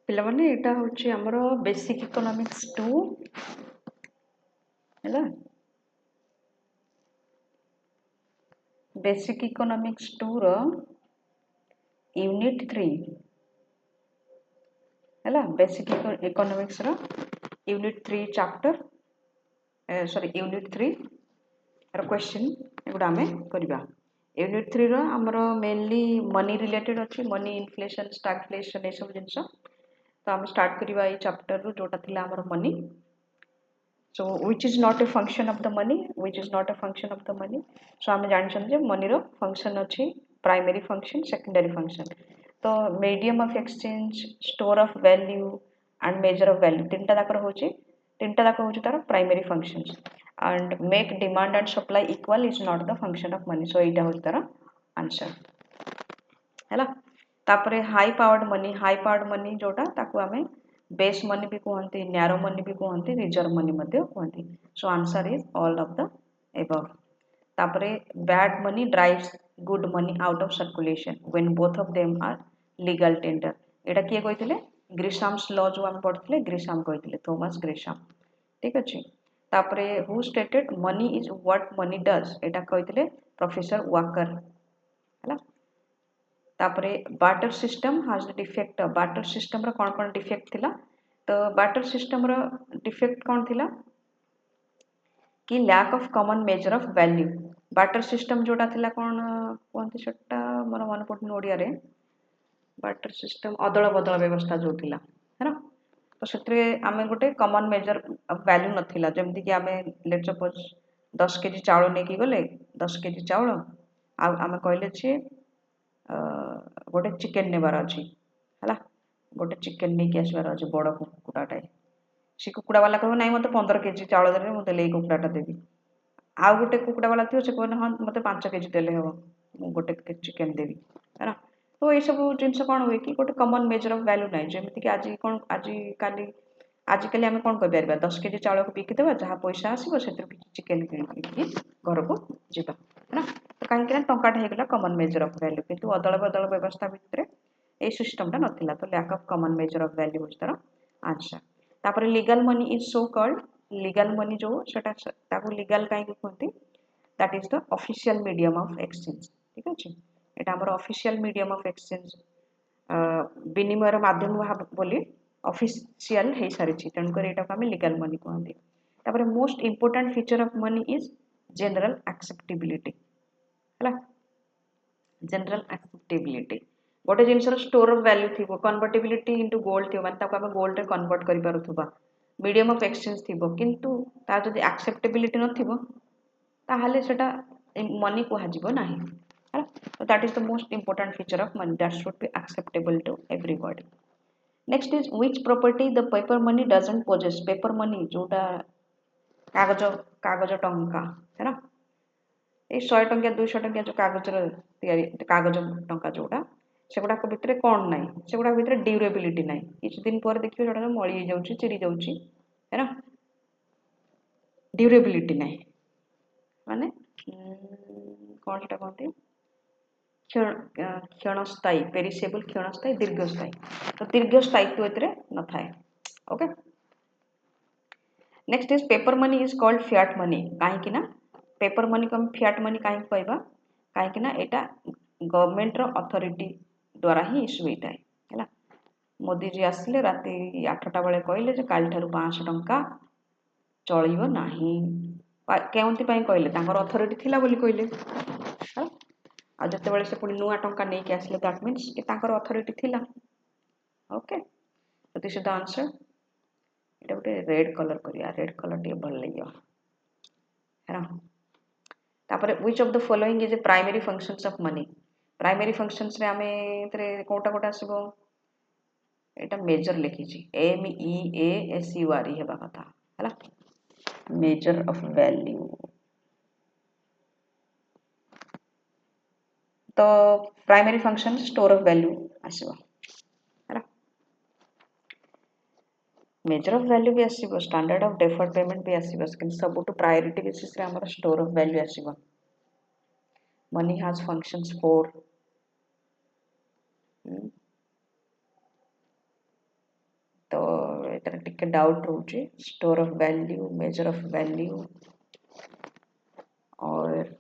ପିଲାମାନେ ଏଇଟା ହେଉଛି ଆମର ବେସିକ୍ ଇକୋନୋମିକ୍ସ 2 ହେଲା ବେସିକ୍ ଇକୋନୋମିକ୍ସ 2 ର यूनिट 3 ହେଲା ବେସିକ୍ ଇକୋନୋମିକ୍ସ ର यूनिट 3 चैप्टर सॉरी यूनिट 3 ର क्वेश्चन एगुड़ा आमे करबा यूनिट 3 रो हमरो मेनली मनी रिलेटेड अछि मनी इन्फ्लेशन स्टैगफ्लेशन ए सब जिंस तो हम स्टार्ट करबा ई चैप्टर रो जोटा थिला हमरो money so which is not a function of the money which is not a function of the money so हम जानछन जे मनी रो फंक्शन अछि प्राइमरी फंक्शन सेकेंडरी फंक्शन तो medium of exchange store of value and major of value तीनटा दाकर होची तीनटा दाकर होची तार primary functions and make demand and supply equal is not the function of money so एटा होची तार answer हैला तापरे हाई पावर्ड मनी जोटा ताकू हमें बेस मनी भी कहते नैरो मनी भी कहते रिजर्व मनी मध्य कहते so answer is all of the above तापरे bad money drives good money out of circulation when both of them are legal tender एटा किए कहिथिले ग्रिशाम्स लॉ जो हम पढ़थिले ग्रिशाम कहिथिले थॉमस ग्रिशाम ठीक अछि तापरे who stated money is what money does एटा कहिथिले प्रोफेसर वाकर हैला तापरे barter system has the defect barter system रो कोन डिफेक्ट थिला तो बार्टर सिस्टम रो डिफेक्ट कोन थिला कि lack of common measure of value barter system जोटा थिला कोन कोनती सेटा मोर मन पडन ओडिया रे बार्टर सिस्टम अदल बदल व्यवस्था जो थिला हैना तो सेतरे आमे गोटे कॉमन मेजर ऑफ वैल्यू नथिला जेमति कि आमे लेट्स सपोज 10 केजी चावल नेकी गले 10 केजी चावल आ आमे कहले छी गोटे चिकन नेबार अछि हला गोटे चिकन नेकी आसबार अछि बड़ कुकुडाटाय से कुकुडा वाला कहबो नाही मते 15 केजी चावल देले मते लेई कुकुडाटा देबी आ गोटे कुकुडा वाला थियो से कहने हां मते 5 केजी देले हबो मु गोटे चिकन देबी हैना तो ये सब जिनस कोन होय कि गोटे कॉमन मेजर ऑफ वैल्यू नाही जेमति कि आज काली आमे कोन कहि परबा 10 केजी चावल को बिकि देबा जहा पैसा आसीबो सेतिर चिकन किनि घर को जिबा हैना तो काहे कि टंकाटा हे गेला कॉमन मेजर ऑफ वैल्यू किंतु अदल बदल व्यवस्था भितरे ए सिस्टमटा नथिला तो lack of common measure of value होच तार आंसर तापर legal money is so called legal money जो सेटा ताको लीगल काहे कि कहते that is the official medium of exchange ठीक अछि एटा हमर ऑफिशियल मीडियम ऑफ एक्सचेंज विनिमयर माध्यम बोली ऑफिशियल हे सारिछि तनकर एटा को हम लीगल मनी कहते तापर most important feature of money is general acceptability हला जनरल एक्सेप्टेबिलिटी गोटे जिनसर स्टोर ऑफ वैल्यू थिबो कन्वर्टेबिलिटी इनटू गोल्ड थिबो माने ताको हम गोल्ड रे कन्वर्ट करि पारुथबा मीडियम ऑफ एक्सचेंज थिबो किंतु ता जदि एक्सेप्टेबिलिटी नथिबो ताहाले सेटा मनी को हाजिबो नाही so that is the most important feature of money that should be acceptable to everybody next is which property the paper money doesn't possess paper money जोटा कागज कागज टंका है ना ए 100 टंका 200 टंका जो कागज रो तयारी कागज टंका जोटा सेगुडा को भितरे कोन नाही सेगुडा भितरे ड्यूरेबिलिटी नाही किछ दिन पर देखियो जोटा मळी जाउची चिरी जाउची है ना ड्यूरेबिलिटी नाही माने कोन सेटा कहते क्षणस्थायी पेरिसेबल क्षणस्थायी दीर्घस्थायी तो दीर्घस्थायित्व एतरे न थाए okay next is paper money is called Fiat money काहे कि ना पेपर मनी को हम फियाट मनी काहे कहबा काहे कि ना एटा गवर्नमेंट रो अथॉरिटी द्वारा ही इशू होता है हैला मोदी जी आसिले राती 8टा बेले कहले जे काल ठारू 500 टंका चलिबो नाही केउंती पई कहले तांकर अथॉरिटी थिला बोली कहले हैला आ जते बेले से पुनी नुआ टंका नै के आसिले दैट मींस कि तांकर अथॉरिटी थिला okay so this is the answer एटा गोटे रेड कलर करिया रेड कलर टी भल लइयो हैना तापर which of the following is a primary functions of money primary functions रे हमें तरे कोटा कोटा आसीबो एटा मेजर लिखी छी M E A S U R E हेबा कथा हैला मेजर ऑफ वैल्यू तो primary function store of value आसीबो हैला मेजर ऑफ वैल्यू भी आसीबो स्टैंडर्ड ऑफ डेफर्ड पेमेंट भी आसीबो लेकिन सबटू प्रायोरिटी बेसिस रे हमर स्टोर ऑफ वैल्यू आसीबो money has functions for टिके डाउट रोचे store of value measure of value और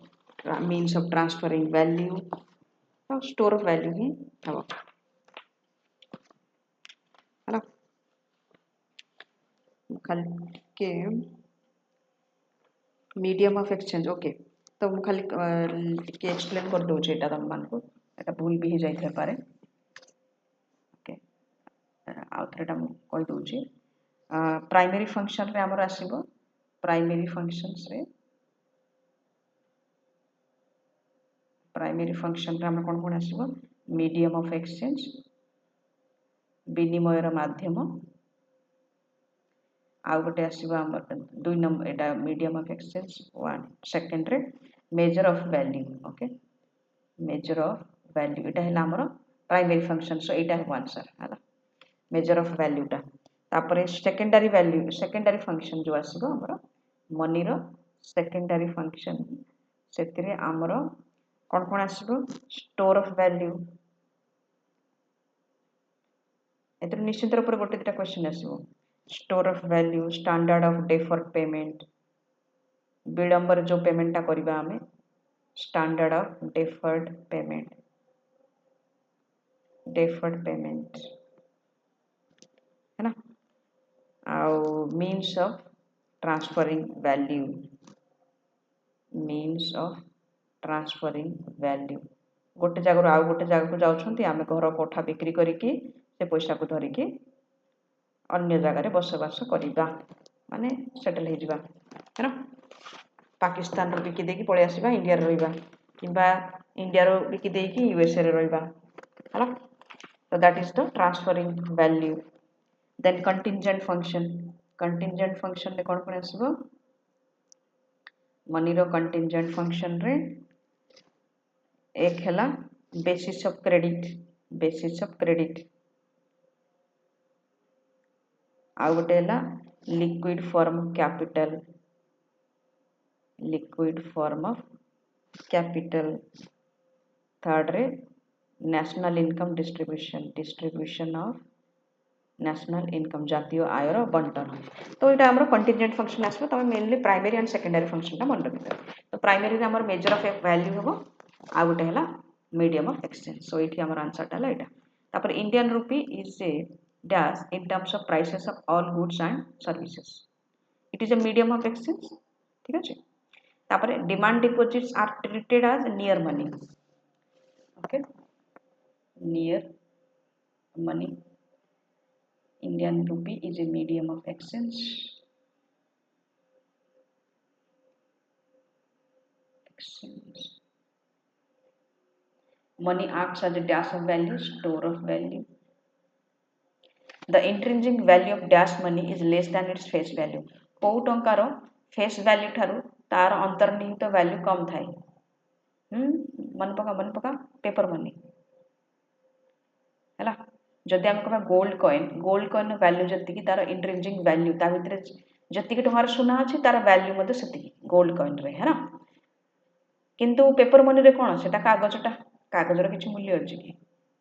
मीन्स ऑफ ट्रांसफरिंग वैल्यू तो स्टोर ऑफ वैल्यू ही हम है खाली के मीडियम ऑफ एक्सचेंज ओके तो मु खाली टिके एक्सप्लेन कर दउचे एटा तुम मान को एटा भूल भी जाई थे पारे ओके आउ थ्रेटा मु कहि दउची प्राइमरी फंक्शन रे हमर आसीबो प्राइमरी फंक्शंस रे प्राइमरी फंक्शन रे हम कोन आसीबो मीडियम ऑफ एक्सचेंज विनिमयर माध्यम आउ गोटे आसीबो हमर 2 number Etah medium of exchange 1 second रे major of value okay major of value एटा है हमर प्राइमरी फंक्शन सो एटा है आंसर है मेजर ऑफ वैल्यू टा तापरे सेकेंडरी वैल्यू सेकेंडरी फंक्शन जो आसीबो हमर मनी रो सेकेंडरी फंक्शन सेतिरे हमर कोन आसीबो स्टोर ऑफ वैल्यू एतर निश्चित ऊपर गोटे दिटा क्वेश्चन आसीबो store of value standard of deferred payment विलंबर जो पेमेंट टा करबा हमें स्टैंडर्ड ऑफ डेफर्ड पेमेंट है ना आउ means of transferring value means of transferring value गोटे जगह आउ गोटे जगह को जाउछंती आमे घर कोठा बिक्री करिकी से पैसा को धरिकी अन्य जगह बसवास करिबा माने सेटल हो जावा है ना पाकिस्तान रो बिकी देकी पळे आसीबा इंडिया रो रहिबा किबा इंडिया रो बिकी देकी यूएसए रो रहिबा है ना so that is the transferring value then contingent function रे कोन आसीबो मनी रो contingent function रे एक हैला basis of credit आउ गोटे हैला liquid form of capital third रे national income distribution of national income जातीय आय रो बंटन तो एटा हमर contingent function आसबो तमे mainly primary and secondary function ता मन रखिबे तो प्राइमरी रे हमर मेजर ऑफ वैल्यू हबो आ गोटे हैला मीडियम ऑफ एक्सचेंज सो एठी हमर आंसर ता एटा तापर Indian rupee is A dash in terms of prices of all goods and services it is a medium of exchange ठीक আছে तापर demand deposits are treated as near money okay near money Indian rupee is a medium of exchange money acts as a dash of value store of value the intrinsic value of dash money is less than its face value को टंकार face value ठारू तार अंतर्निहित value कम थाए मन पका paper money हैला जदि हम कहबा गोल्ड कॉइन वैल्यू जति की तार इंट्रिंसिक वैल्यू ता भितरे जति की टंकार सुना अछि तार वैल्यू मते सति गोल्ड कॉइन रे है ना किंतु पेपर मनी रे कोन सेटा कागज रो किछ मूल्य अछि कि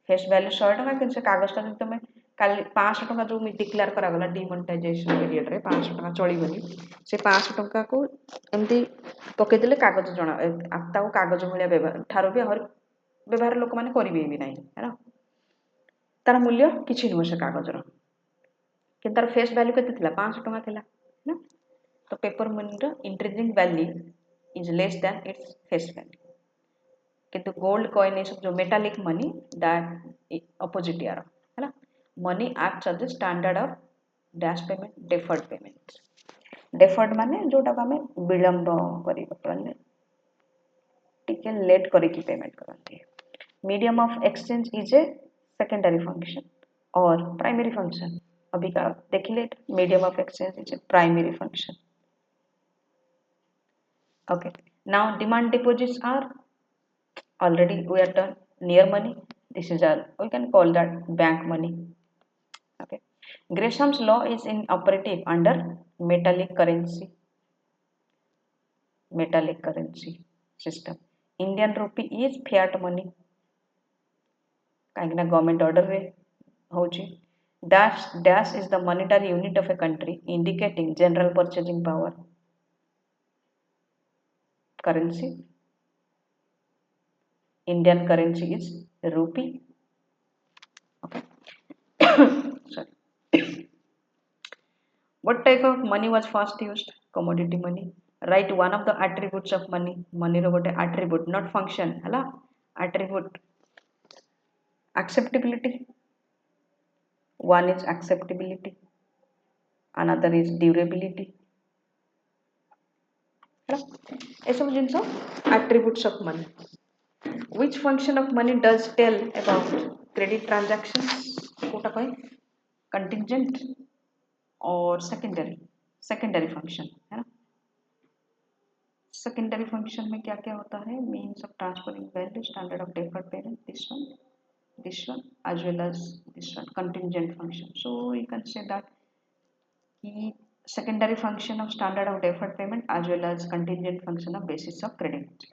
फेस वैल्यू 100 टका किंतु से कागज ता तुम काली 500 टका जो डिक्लेयर करा गला डिमोनेटाइजेशन पीरियड रे 500 टका चळीबनी से 500 टका को एमती पके देले कागज जणा आताउ कागज भलिया व्यवहार ठारो भी हर व्यवहार लोक माने करिवे भी नाही है ना तार मूल्य किछि नुह से कागज रो किंतु तार फेस वैल्यू केते थिला 500 टका थिला ना तो पेपर मनी रो intrinsic value is less than its face value किंतु गोल्ड कॉइन ए सब जो मेटालिक मनी दैट अपोजिट यार है ना money acts as the standard of dash payment deferred माने जोटा हमें विलंब करी पड़ने टिके लेट करी की पेमेंट करते medium of exchange is a secondary function और प्राइमरी फंक्शन अभी का देखिए medium of exchange is a primary function okay now demand deposits are already we are done near money this is all we can call that bank money okay Gresham's law is in operative under metallic currency system Indian rupee is fiat money काहेकि ना government order रे होची dash is the monetary unit of a country indicating general purchasing power. Currency. Indian currency is rupee. Okay. Sorry. What type of money was first used? Commodity money. Write one of the attributes of money. Money ro gote attribute, not function. Hala? Attribute. Acceptability. One is acceptability. Another is durability. hala? ଏସବୁ ଜିନିଷ attributes of money. Which function of money does tell about credit transactions? Kota कहे contingent और secondary function है ना. Secondary function में क्या क्या होता है? Means of transferring value, standard of deferred payment, this one as well as this one, contingent function. So you can say that the secondary function of standard of deferred payment as well as contingent function of basis of credit.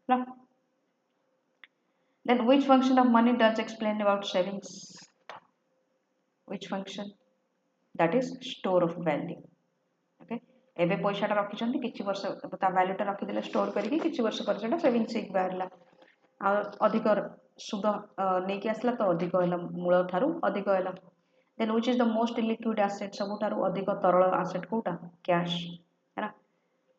Now, then which function of money does explain about savings? Which function? That is store of value. Okay, एबे पैसा रखिछन्ती किछि वर्ष ता value टा रखिदेले store करिकि किछि वर्ष पर सेटा सेविंग्स एक बारला आ अधिक सुद नेकी आसला तो अधिक होला मूल थारु अधिक होला. Then which is the most liquid asset? सबुठारु अधिक तरल asset कोटा? कैश है ना.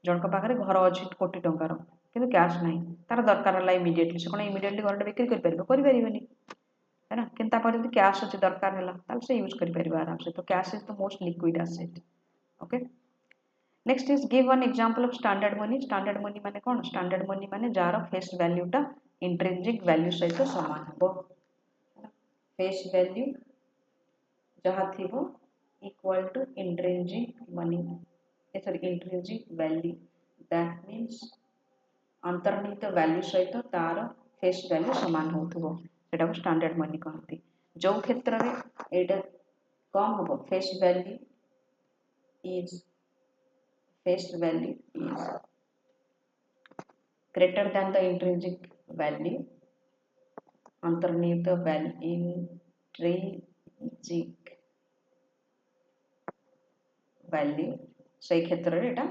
जनक पाखरे घर अछि कोटी टंकार किंतु कैश नाही तार दरकार होला इमीडिएटली से कोन इमीडिएटली घरटा बिक्री कर परिबो करि परिबोनी है ना. किंतु तापर यदि कैश अछि दरकार होला ताल से यूज करि परिबो आराम से. तो cash is the most liquid asset. Okay. Next is give one example of standard money. Standard money माने कोन? स्टैंडर्ड मनी माने जार फेस वैल्यू टा इंट्रिंसिक वैल्यू सहित समान हो. फेस वैल्यू जहाँ थिबो equal to intrinsic money sorry intrinsic value. That means अंतर्निहित वैल्यू सहित तार फेस वैल्यू समान होथबो सेटा को स्टैंडर्ड मनी कहती. जो क्षेत्र रे एटा कम होबो face value is greater than the intrinsic value. अंतर्निहित वैल्यू इंट्रिंसिक वैल्यू से क्षेत्र रे एटा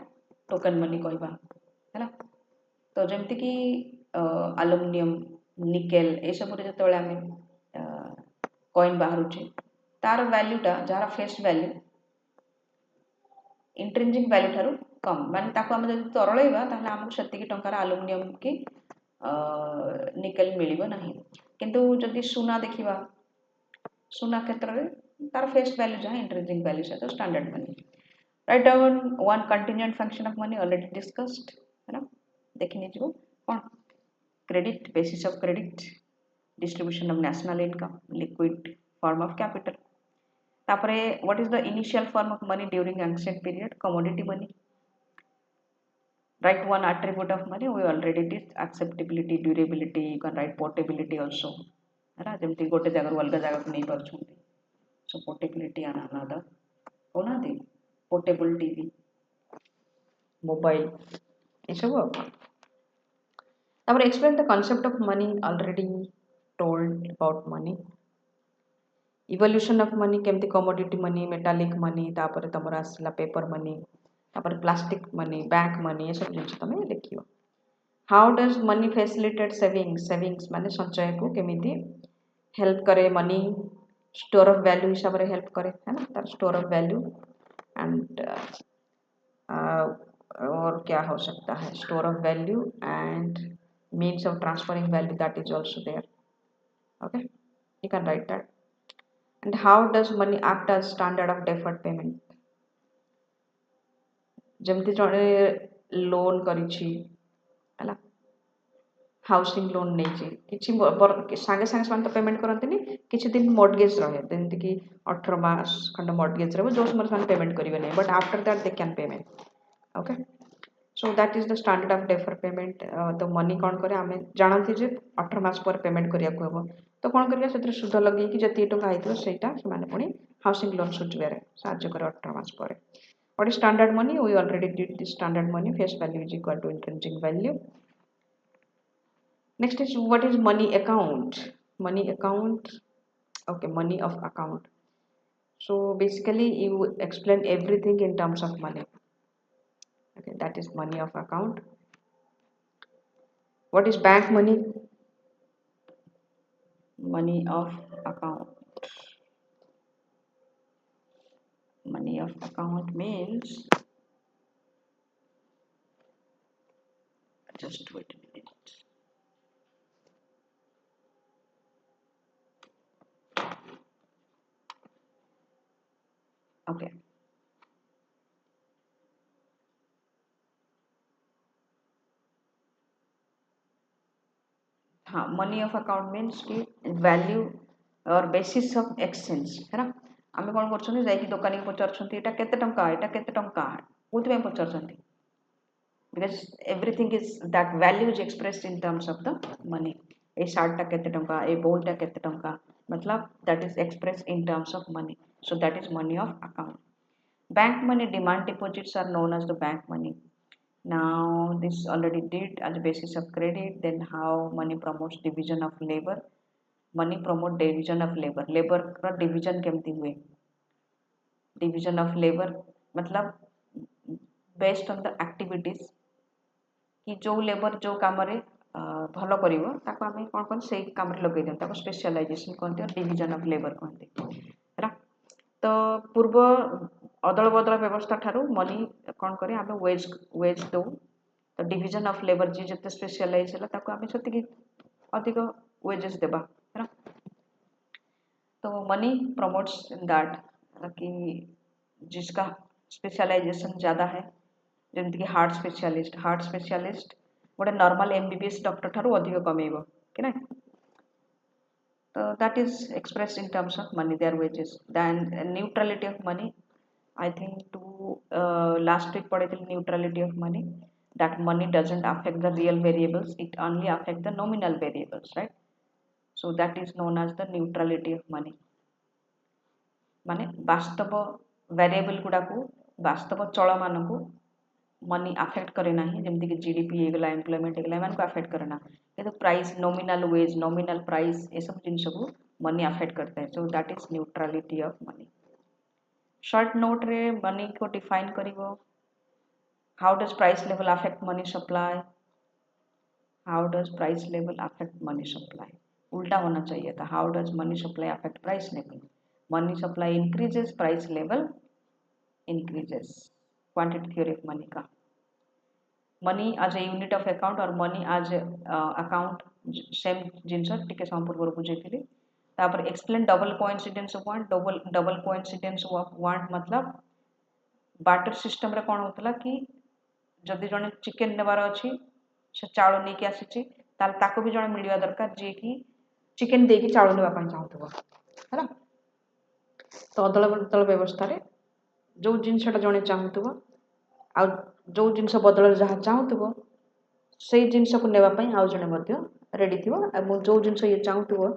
टोकन मनी कहबा हैला. तो जेमति कि एल्युमिनियम निकेल ए सब रे जतले हमें कॉइन बाहरुचे तार वैल्यू टा jar face value intrinsic value ठारू कम माने ताको हम जदि तरळैबा ताहले हमकु सेतिकी टंकार एल्युमिनियम की निकेल मिलिबो नाही. किंतु जदि सुना देखिबा सुना क्षेत्र रे तार फेस वैल्यू जहा इंट्रिंसिक वैल्यू से तो standard money. Write down one contingent function of money already discussed है ना. देखिने जीवो कोन credit basis of credit distribution of national income liquid form of capital. तापरे what is the initial form of money during ancient period? Commodity money. Write one attribute of money. We already did acceptability, durability. You can write portability also. है ना. जेमति गोटे जगह रू अलग जगह को नहीं परछुंती. So portability and another. कोना दे portable TV, mobile. ये सब. तापरे explain the concept of money. Already told about money. Evolution of money केमती commodity money, metallic money, तापरे तमरा आसला paper money, तापरे plastic money, bank money ये सब जिनिस तमे लिखियो. How does money facilitate savings? Savings माने संचय को केमिति हेल्प करे. मनी स्टोर ऑफ वैल्यू हिसाब रे हेल्प करे है ना. तार स्टोर ऑफ वैल्यू एंड और क्या हो सकता है store of value and means of transferring value, that is also there. Okay, you can write that. And how does money act as standard of deferred payment? जेमती जड़े loan करिछि हला housing loan नहीं छि किछि संगे संगे मान तो पेमेंट करंतनी किछि दिन मॉर्गेज रहे जेमती कि 18 मास खंड मॉर्गेज रहे जो समर मान पेमेंट करिवे नहीं but after that they can payment. Okay, so that is the standard of defer payment. तो मनी कौन करे आमे जानती जे 18 मास पर पेमेंट करिया को हेबो तो कौन करिया सेतिर सुध लगे कि जति टका आइतो सेटा से माने पुनी हाउसिंग लोन सुझवे रे साहाय्य करे 18 मास पर. What is standard money? We already did this standard money. Face value is equal to intrinsic value. Next is what is money account? Money account. Okay, money of account. So basically you explain everything in terms of money. Okay, that is money of account. What is bank money? Money of account. Money of account means, just wait a minute. Okay. हाँ, money of account means कि value और basis of exchange है ना आम कौन कर जाकि दुकानी पचार एटा केते टंका एटा केते टंका कोथि पचार because everything is that value is expressed in terms of the money A short टा केते टंका ए बोल टा केते टंका मतलब that is expressed in terms of money so that is money of account bank money demand deposits are known as the bank money. Now this already did as a basis of credit. Then how money promotes division of labor? Money promote division of labor. Labor का division केमती हुए? Division of labor मतलब based on the activities कि जो labour जो काम रे भल करिवो ताको आमे कोन कोन से काम रे लगे देन ताको स्पेशलाइजेशन कहते हैं डिवीजन ऑफ लेबर कहते हैं तो पूर्व अदल बदल व्यवस्था ठारू मनी कौन करे आमे वेज दो तो डिवीजन ऑफ लेबर जी जते स्पेशलाइज है ताको आमे सती अधिक वेजेस देबा है ना तो मनी प्रमोट्स दैट कि जिसका स्पेशलाइजेशन ज़्यादा है जमीक हार्ट स्पेशलिस्ट गोटे नॉर्मल एमबीबीएस डॉक्टर ठारू अधिक कमेब कि ना तो that is express in terms of money their wages then neutrality of money I think to last week पढ़े थे neutrality of money that money doesn't affect the real variables it only affect the nominal variables right so that is known as the neutrality of money माने वास्तव variable गुड़ा को वास्तव चल मान को मनी अफेक्ट करे ना जमीक जीडीपी होगला एम्प्लॉयमेंट होगला एम अफेक्ट करे ना कि price nominal wage nominal price ये सब जिन को मनी अफेक्ट करता है so that is neutrality of money short note रे मनी को डिफाइन करिवो how does price level affect money supply how does price level affect money supply उल्टा होना चाहिए था how does money supply affect price level money supply increases price level increases quantity theory of money का money आज a unit of account और money आज account same जिनस टिके सम पूर्व बुझेइली तापर explain double coincidence of want double coincidence of want मतलब barter system रे कोन होतला कि जदि जने चिकन नेबार अछि से चाउल नै के आसीछि ताल ताको भी जने मिलिया दरकार जे कि चिकन दे के चाउल नेबा पई चाहतबो हैला तो अदल बदल व्यवस्था रे जो जिनसटा जने चाहतबो आ जो जिनस बदल जहा चाहतबो सेई जिनस को नेबा पई आ जने मध्य रेडी थिबो आ जो जिनस ये चाहतबो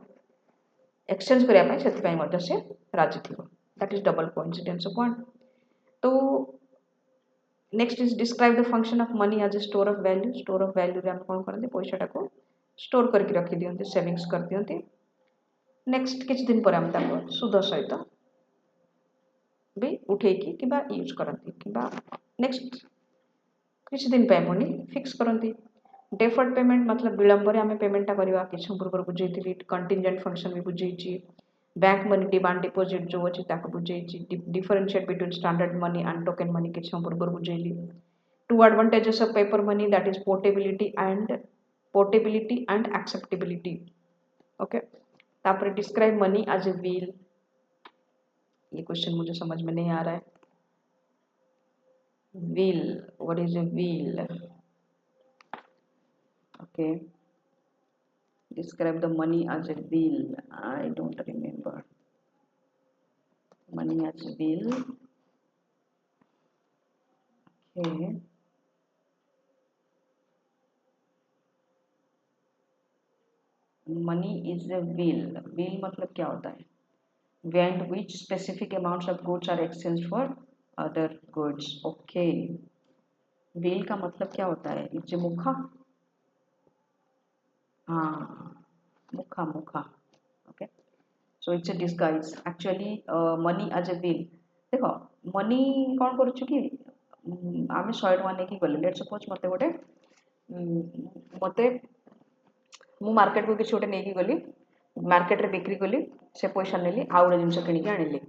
एक्सचेंज करिया पई सेति पई मध्य से राजी थिबो that is double coincidence of want तो next is describe the function of money as a store of value रे हम कोन करते पैसा को स्टोर करके रखी दियंते सेविंग्स कर दियंते नेक्स्ट किछ दिन पर हम ताको सुद सहित भी उठे की किबा यूज करंती किबा नेक्स्ट किछ दिन पे मनी फिक्स करंती डेफर्ड पेमेंट मतलब विलंब रे हमें पेमेंट ता करबा किछ पूर्व बुझेइतिली कंटिंजेंट फंक्शन भी बुझेइची बैंक मनी डिमांड डिपॉजिट जो अछि ताको बुझेइची differentiate between standard money and token money किछ पूर्व बुझेइली two advantages of paper money that is portability and acceptability okay तापर describe money as a wheel ये क्वेश्चन मुझे समझ में नहीं आ रहा है wheel what is a wheel okay describe the money as a wheel I don't remember money as a wheel okay money is a wheel मतलब क्या होता है when which specific amounts of goods are exchanged for other goods okay wheel का मतलब क्या होता है नीचे मुखा हाँ मुखा okay so it's a disguise actually money as a bill देख मनी कौन करुछु कि आम 100 टଙ୍କା नहीं गले लेट सपोज मत गोटे मत मु मार्केट को किसी गोटे नहीं गली मार्केट रे बिक्री कली से पैसा नेली आउ गोटे जिनस किଣିकी आनिली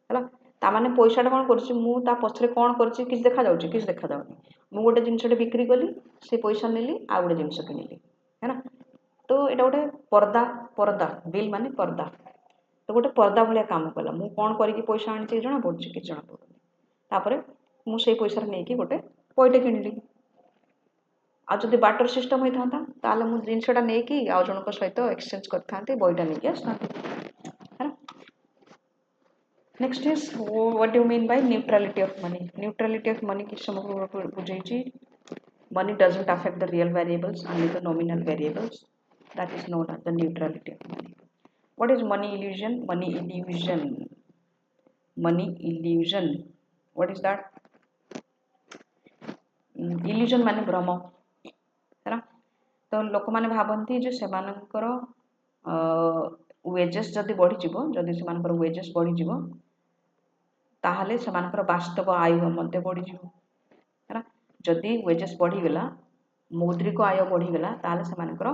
है ताने पैसा कौन कर पछरे कौन कर देखा जाऊँ कि देखा जाऊनी मु गोटे जिनसटे बिक्री कली से पैसा नेली आउ गोटे जिनस किଣିली है ना तो यहाँ गोटे पर्दा पर्दा बिल माने पर्दा तो गोटे पर्दा भाया काम कला मु कौन करके पैसा आनी जना पड़ी कि जना पड़ूनी मुझे पैसा नहीं गोटे बईटे किଣିली आ जब बाटर सिस्टम होता ताले मु जिनसटा नहीं आउ जनक सहित एक्सचेंज करते बईटा नहीं आसता है next is what you mean by neutrality of money neutrality of money किस समय बुझे money doesn't affect the real variables only the nominal variables that is known as the neutrality of money what is money illusion money illusion what is that illusion माने भ्रम है तो लोक माने भाबंती जे सेमानकर wages जदि बढ़ी जीवो जदि सेमानकर वेजेस बढ़ी जीवो ताहले सेमानकर वास्तव आय मध्य बढ़ी जीवो है जदि वेजेस बढ़ीगला मौद्रिक आय बढ़ीगला ताहले सेमानकर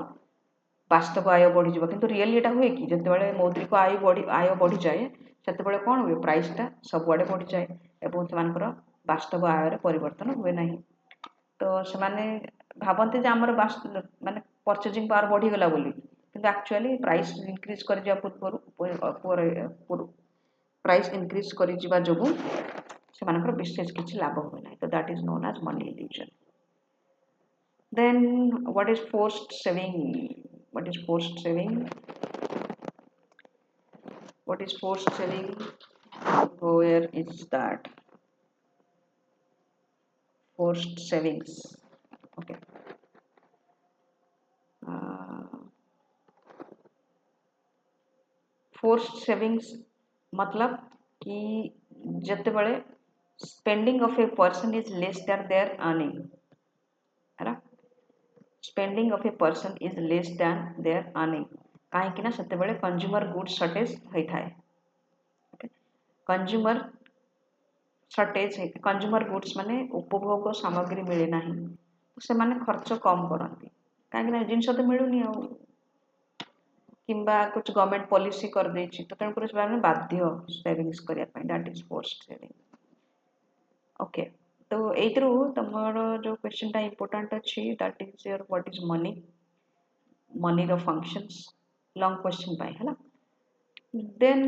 वास्तव आय बढ़ी जीवो किंतु रियली एटा हुए कि जते मौद्रिक आय बढ़ी जाए सेते कौन हुए प्राइसटा सबुआड़े बढ़ी जाए एवं सेमानकर वास्तव आय परिवर्तन हुए नहीं तो सेमाने भाबंती जे आमर माने परचेजिंग पावर बढ़ीगला बोली किंतु एक्चुअली प्राइस इंक्रीज कर जा पूर्व प्राइस इंक्रीज कर जा जोगु सेमानकर विशेष किछि लाभ हुए ना तो that is known as money illusion then what is forced saving what is forced saving where is that forced savings okay forced savings मतलब कि जते बड़े spending of a person is less than their earning है ना spending of a person is less than their earning कहीं ना सेते बड़े कंज्यूमर गुड्स शॉर्टेज होता है कंज्यूमर शॉर्टेज कंज्यूमर गुड्स माने उपभोग सामग्री मिले ना तो से माने खर्च कम करती कहीं जिनस तो मिलूनी आ किंबा कुछ गवर्नमेंट पॉलिसी कर देछि तो तेणुकर से बाध्य सेविंग्स करने that is forced saving okay तो एथरू तुमर जो क्वेश्चन टा इंपोर्टेंट अच्छी that is your what is money money रो फंक्शंस लॉन्ग क्वेश्चन पाई है देन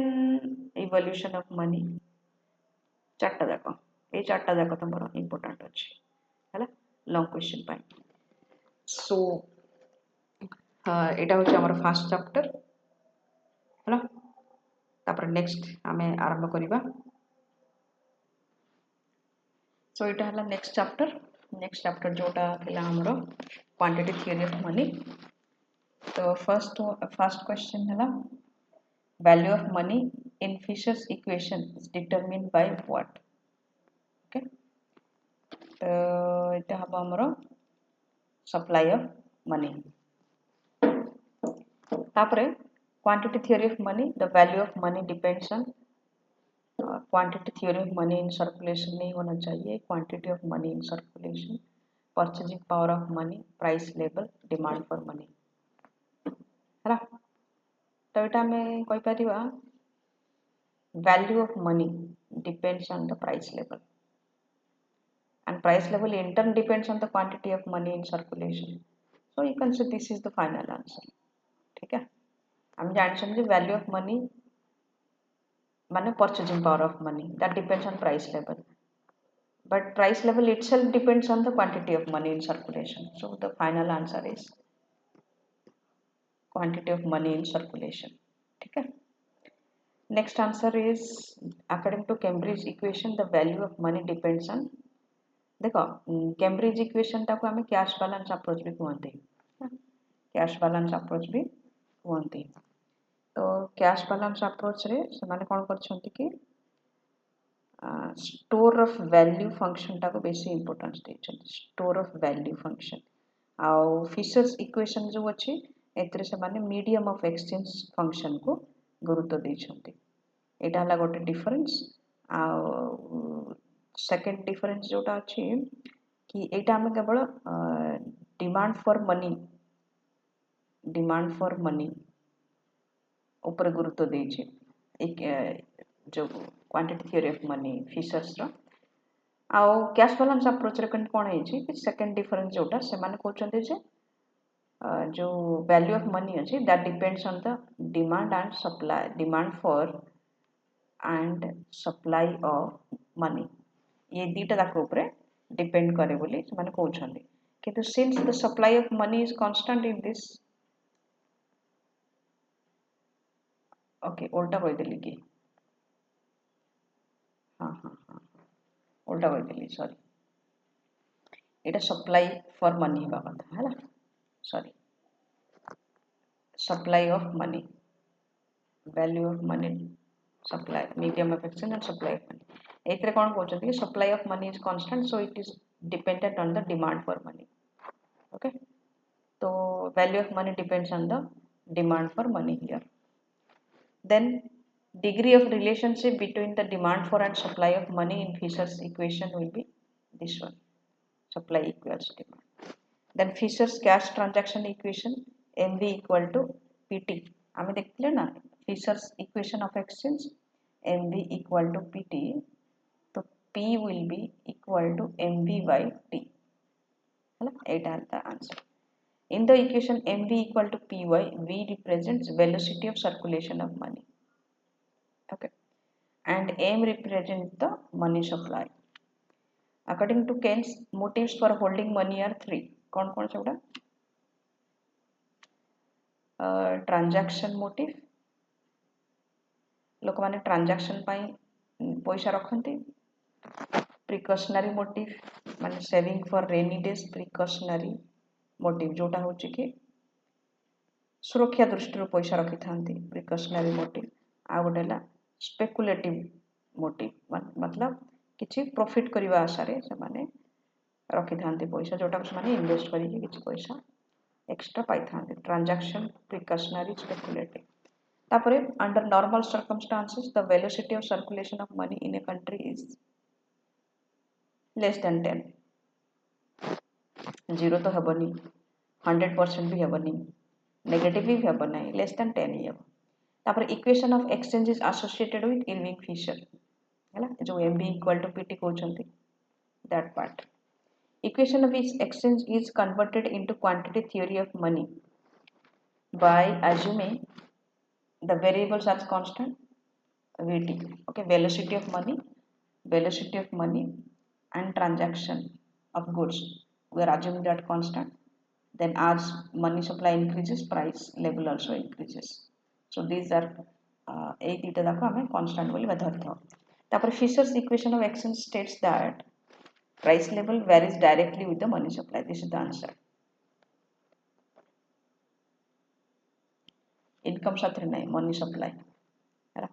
इवोल्यूशन ऑफ मनी चार्टा जाक ये चार्टा जाक तुमर इंपोर्टेंट अच्छी है लॉन्ग क्वेश्चन पाई सो एटा हूँ आम फास्ट चैप्टर है तापर नेक्स्ट आम आरंभ करवा सो यहाँ है नेक्स्ट चैप्टर जोटा थिला हमरो क्वांटिटी थ्योरी ऑफ मनी तो फर्स्ट क्वेश्चन है value of money in Fisher's equation is determined by what okay तो यहाँ हम हमरो सप्लाई ऑफ मनी तापरे quantity theory of money the value of money depends on quantity theory of money in circulation नहीं होना चाहिए quantity of money in circulation purchasing power of money price level demand for money है तो यहाँ में कोई परिवा value of money depends on the price level and price level in turn depends on the quantity of money in circulation so you can say this is the final answer ठीक है हम जानते value of money माने purchasing power of money that depends on price level but price level itself depends on the quantity of money in circulation so the final answer is quantity of money in circulation ठीक है next answer is according to Cambridge equation the value of money depends on देखो Cambridge equation टाको आम cash balance approach भी कहते cash balance approach भी कहते तो कैश बैलेंस अप्रोच रे से माने कौन करछंती कि स्टोर ऑफ वैल्यू फंक्शन टाको बेसी इंपोर्टेंस देछंती स्टोर ऑफ वैल्यू फंक्शन आउ फिशर्स इक्वेशन जो अछि एतरे से माने मीडियम ऑफ एक्सचेंज फंक्शन को गुरुत्व देइछंती एटा हला गोटे डिफरेंस आ सेकंड डिफरेंस जोटा अछि कि एटा हम केवल डिमांड फॉर मनी ऊपर गुरुत्व देइछे एक जो quantity theory of money Fisher's रो आउ कैश बैलेंस अप्रोच रे कोन है कि सेकंड डिफरेंस जोटा से माने कहउछंती जे जो वैल्यू ऑफ मनी अछि that depends on the demand for and supply of money ये दीटा ताक ऊपर डिपेंड करे बोली से माने कहउछंती किंतु since the supply of money is constant in this okay उल्टा कहि देली कि हाँ हाँ हाँ उल्टा कहि देली sorry Etah supply for money हेबा कथा हैला sorry supply of money value of money supply medium of exchange and supply of money एतरे कोन कहउछंती कि supply of money is constant so it is dependent on the demand for money okay so value of money depends on the demand for money here then degree of relationship between the demand for and supply of money in Fisher's equation will be this one supply equals demand then Fisher's cash transaction equation MV equal to PT आमे देखले ना Fisher's equation of exchange MV equal to PT तो P will be equal to MV by T है ना एटा the answer in the equation MV equal to PY V represents velocity of circulation of money okay and M represents the money supply according to Keynes motives for holding money are three कौन कौन से transaction motive लोक माने transaction पाई पैसा रखती precautionary motive माने saving for rainy days precautionary motive जोटा होची कि सुरक्षा दृष्टि पैसा रखि थांती प्रिकॉशनरी मोटिव आ गोटेला स्पेकुलेटिव मोटिव मतलब किछि प्रॉफिट करबा आशा रे से माने रखि थांती पैसा जोटा से माने इन्वेस्ट करी किछि पैसा एक्स्ट्रा पाई थांती ट्रांजैक्शन प्रिकॉशनरी स्पेकुलेटिव तापरे under normal circumstances the velocity of circulation of money in a country is less than 10 0 तो हेबनी 100% भी हेबनी नेगेटिव भी हेबनी less than 10 ही हेब तापरे equation of exchange is associated with Irving Fisher हैला जो MB इक्वल टू PT कहउछंती that part equation of exchange is converted into quantity theory of money by assuming the variables are constant VT okay velocity of money and transaction of goods we are assuming that constant then as money supply increases price level also increases so these are ei dita dako ame constant boli badhartha tapare Fisher's equation of exchange states that price level varies directly with the money supply this is the answer income साथ नहीं money supply है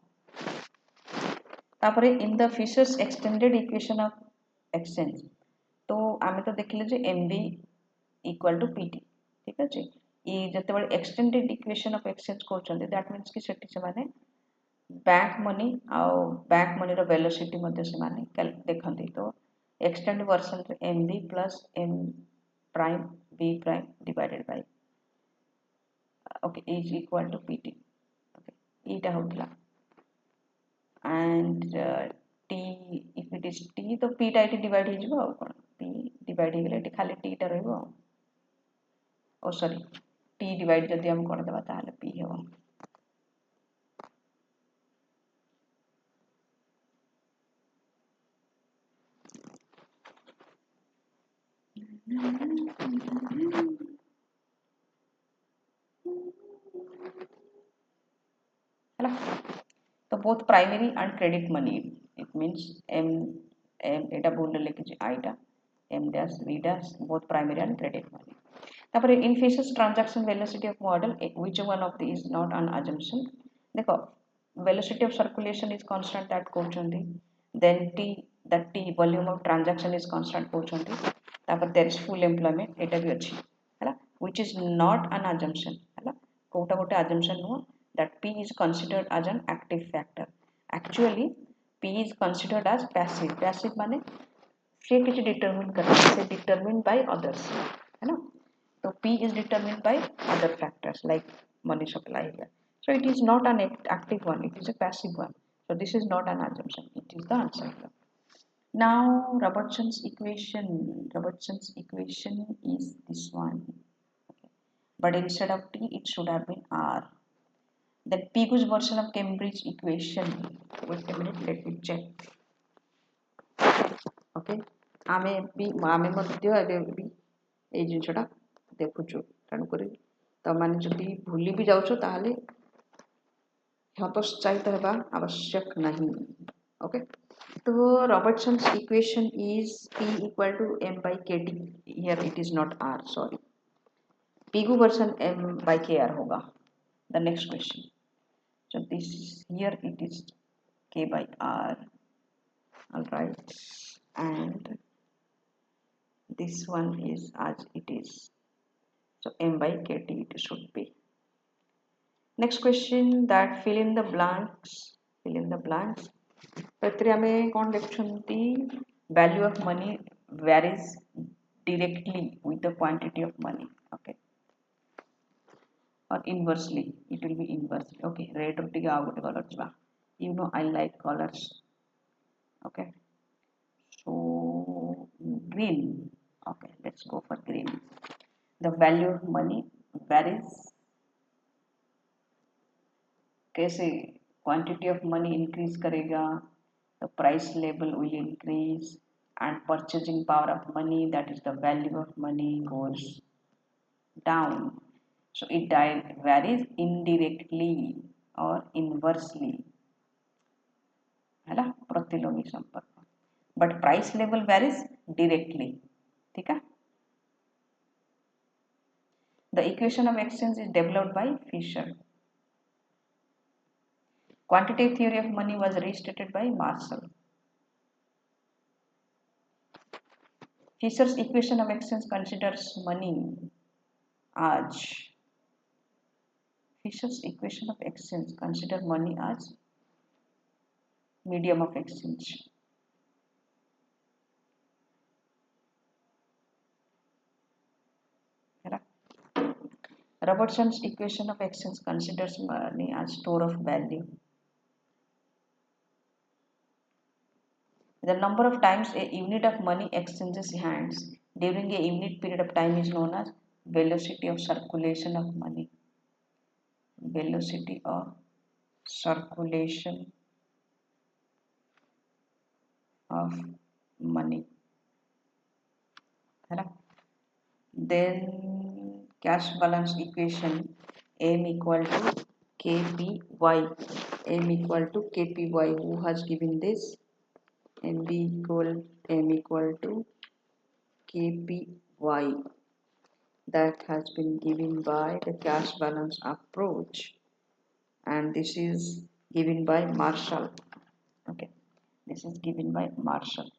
तापरे in the Fisher's extended equation of exchange तो आमे तो देखले जे MB equal to PT ठीक अछि ई जते बळे extended equation of exchange कहउछन्ते that means कि सेठी से माने बैंक मनी रो वेलोसिटी मध्ये से माने देखंती तो extended version MB plus M prime B prime divided by okay is equal to PT okay eta होतला and T if it is T तो P टा इटी डिवाइड हो जिवो कोन P डिवाइड हो गेले खाली T टा रहइबो ओ सॉरी T डिवाइड जदी हम कर देबा ताले P हेबो तो both primary and credit money it means M eta बोल लेके जे I टा M dash V dash both primary and credit money तापर in Fisher's transaction velocity of model which one of these is not an assumption देखो velocity of circulation is constant that कहउछन्ती then that T volume of transaction is constant कहउछन्ती तापर there is full employment eta भी अछि हैला which is not an assumption हैला कोटा गोटे assumption हो that P is considered as an active factor. Actually, P is considered as passive. Passive माने से किसी determine करना है, determined by others, है ना? So P is determined by other factors like money supply here. So it is not an active one, it is a passive one. So this is not an assumption, it is the answer. Now Robertson's equation is this one. Okay. But instead of T, it should have been R. Then Pigu's version of Cambridge equation. Wait a minute, let me check. Okay. ଆମେ ମଧ୍ୟ ଏବେ ବି ଏଇ ଜିନିଷଟା ଦେଖୁଛୁ, ତେଣୁକରି ତମମାନେ ଯଦି ଭୁଲି ବି ଯାଉଛ ତାହେଲେ ହତୋତ୍ସାହିତ ହେବା ଆବଶ୍ୟକ ନାହିଁ. Okay. So Robertson's equation is P equal to m by kt. Here it is not R, sorry. Pigu version m by kr होगा. The next question. So this here it is k by r. All right. And this one is as it is. So m by kt it should be. Next question, that fill in the blanks. एथिरे आमे कौन लिखुछंती, value of money varies directly with the quantity of money. Okay. Or inversely, it will be inversely. Okay. Red or tige out color jwa. You know I like colors. Okay. So green. Okay, let's go for green. The value of money varies. कैसे quantity of money increase करेगा, the price level will increase, and purchasing power of money, that is the value of money, goes down. So it varies indirectly or inversely, है ना, प्रतिलोमी संपर्क. But price level varies directly. ठीक है. The equation of exchange is developed by Fisher. Quantitative theory of money was restated by Marshall. Fisher's equation of exchange considers money as medium of exchange. Robertson's equation of exchange considers money as store of value. The number of times a unit of money exchanges hands during a unit period of time is known as velocity of circulation of money. Velocity of circulation of money. Then cash balance equation, M equal to KPY. M equal to KPY. Who has given this? M equal to KPY. That has been given by the cash balance approach, and this is given by Marshall. Okay, this is given by Marshall.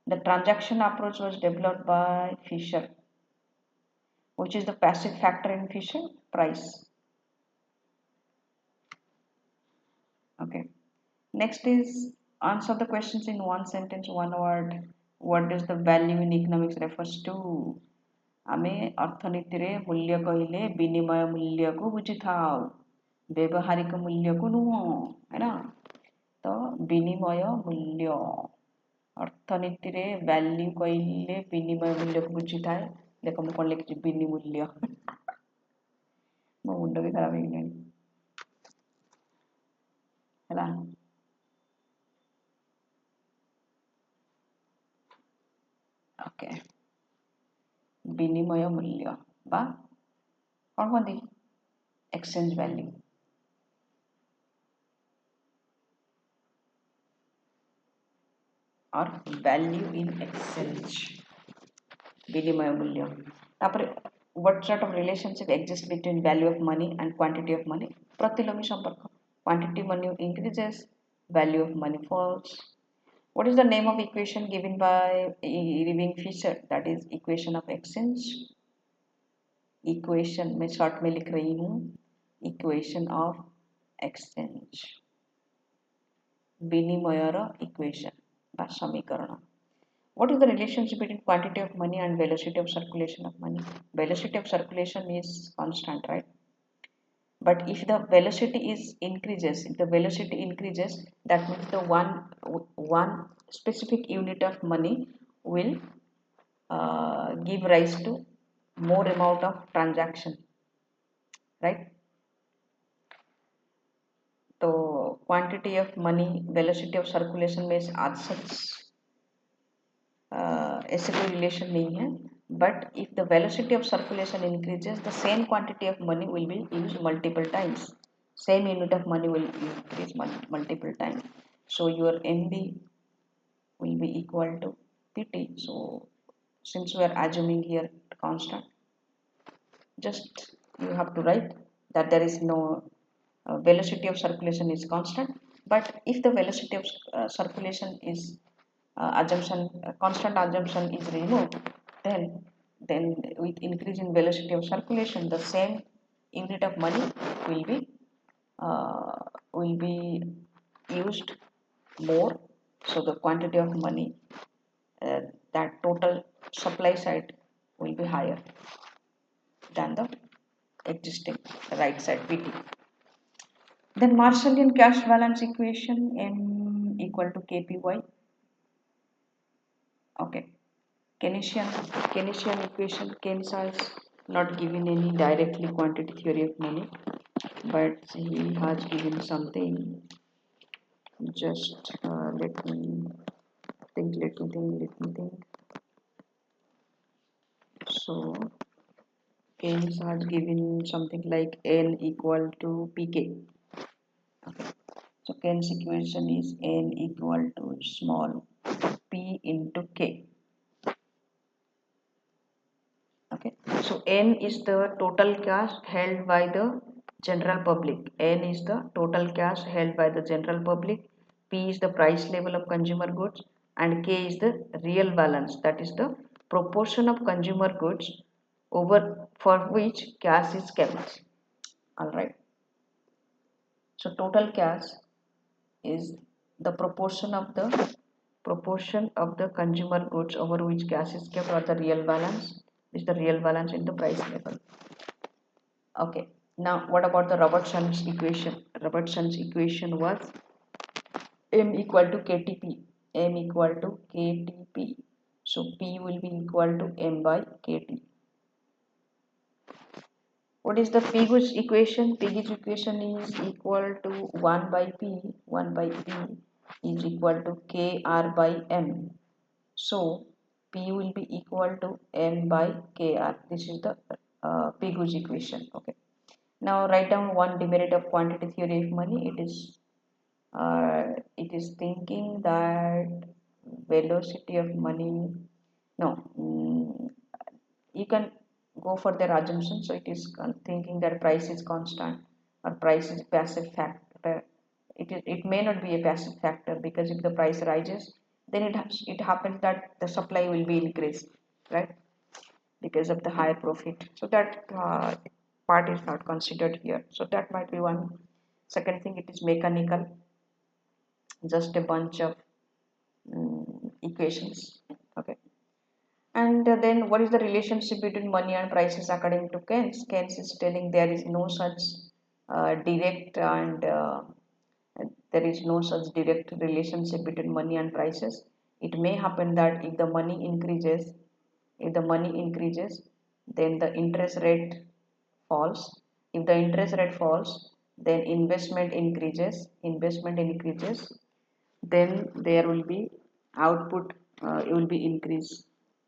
The transaction approach was developed by Fisher. Which is the passive factor in Fisher? Price. Okay. Next is answer the questions in one sentence, one word. What does the value in economics refers to? आमे अर्थनीति रे मूल्य कहिले विनिमय मूल्य को बुझी थाओ, व्यवहारिक मूल्य को नुह, है ना. तो विनिमय मूल्य, अर्थनीति रे वैल्यू कहिले विनिमय मूल्य को बुझी थाए. देखो मैं कौन लिखी विनिमूल्य. मो मुंड भी खराब है ହେଲା. ओके. विनिमय मूल्य बा कौन कहती एक्सचेंज वैल्यू. और वैल्यू इन एक्सचेंज विनिमय मूल्य. तापर what sort of relationship exists between value of money and quantity of money? प्रतिलोमी संपर्क. Quantity money increases, value of money falls. What is the name of equation given by Irving Fisher? That is equation of exchange. Equation मैं short में लिख रही हूँ, equation of exchange, विनिमयर equation बा समीकरण. What is the relationship between quantity of money and velocity of circulation of money? Velocity of circulation is constant, right? But if the velocity increases, that means the one specific unit of money will give rise to more amount of transaction, right? So quantity of money, velocity of circulation में as such ऐसे कोई relation नहीं है. But if the velocity of circulation increases, the same quantity of money will be used multiple times. Same unit of money will increase multiple times. So your MB will be equal to PT. So since we are assuming here constant, just you have to write that there is no velocity of circulation is constant. But if the velocity of circulation is constant assumption is removed, then with increase in velocity of circulation, the same unit of money will be used more. So the quantity of money, that total supply side will be higher than the existing right side PT. Then Marshallian cash balance equation, M equal to KPY. Okay. Keynesian equation. Keynes has not given any directly quantity theory of money, but he has given something. Just let me think. So Keynes has given something like N equal to PK. Okay. So Keynes equation is N equal to small p into K. Okay, so N is the total cash held by the general public. N is the total cash held by the general public. P is the price level of consumer goods, and K is the real balance, that is the proportion of consumer goods over for which cash is kept. Alright. So total cash is the proportion of the consumer goods over which cash is kept, or the real balance is the real balance in the price level. Okay, now what about the Robertson's equation? Robertson's equation was M equal to KTP. M equal to KTP. So P will be equal to M by KT. What is the Pigou's equation? Pigou's equation is equal to 1 by P. 1 by P is equal to KR by M. So P will be equal to M by KR. This is the Pigou's equation. Okay. Now write down one demerit of quantity theory of money. It is thinking that velocity of money. No, you can go for their assumption. So it is thinking that price is constant or price is passive factor. It may not be a passive factor, because if the price rises, then it happens that the supply will be increased, right? Because of the higher profit. So that part is not considered here. So that might be one. Second thing, it is mechanical, just a bunch of equations. Okay. And then what is the relationship between money and prices according to Keynes? Keynes is telling there is no such direct and there is no such direct relationship between money and prices. It may happen that if the money increases, then the interest rate falls. If the interest rate falls, then investment increases. Then there will be output. It will be increase.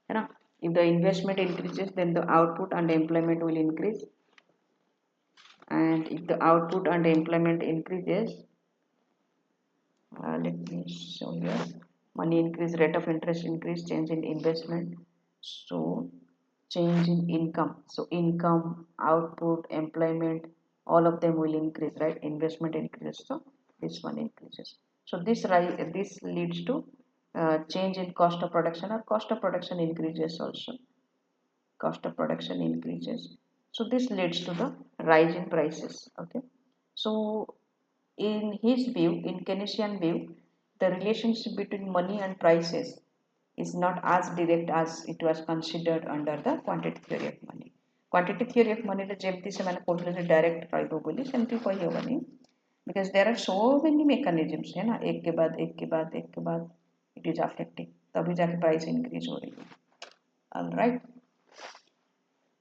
You know, if the investment increases, then the output and employment will increase. And if the output and employment increases, let me show here. Money increase, rate of interest increase, change in investment. So change in income. So income, output, employment, all of them will increase, right? Investment increases, so this one increases. So this leads to change in cost of production, or cost of production increases also. Cost of production increases. So this leads to the rise in prices. Okay. So in his view, in Keynesian view, the relationship between money and prices is not as direct as it was considered under the quantity theory of money. Quantity theory of money रे जेमती से मैंने कौन direct रहबो बोली सेमती कही होबनी because there are so many mechanisms है ना एक के बाद एक के बाद एक के बाद it is affecting तभी जाके price increase हो रही है. All right.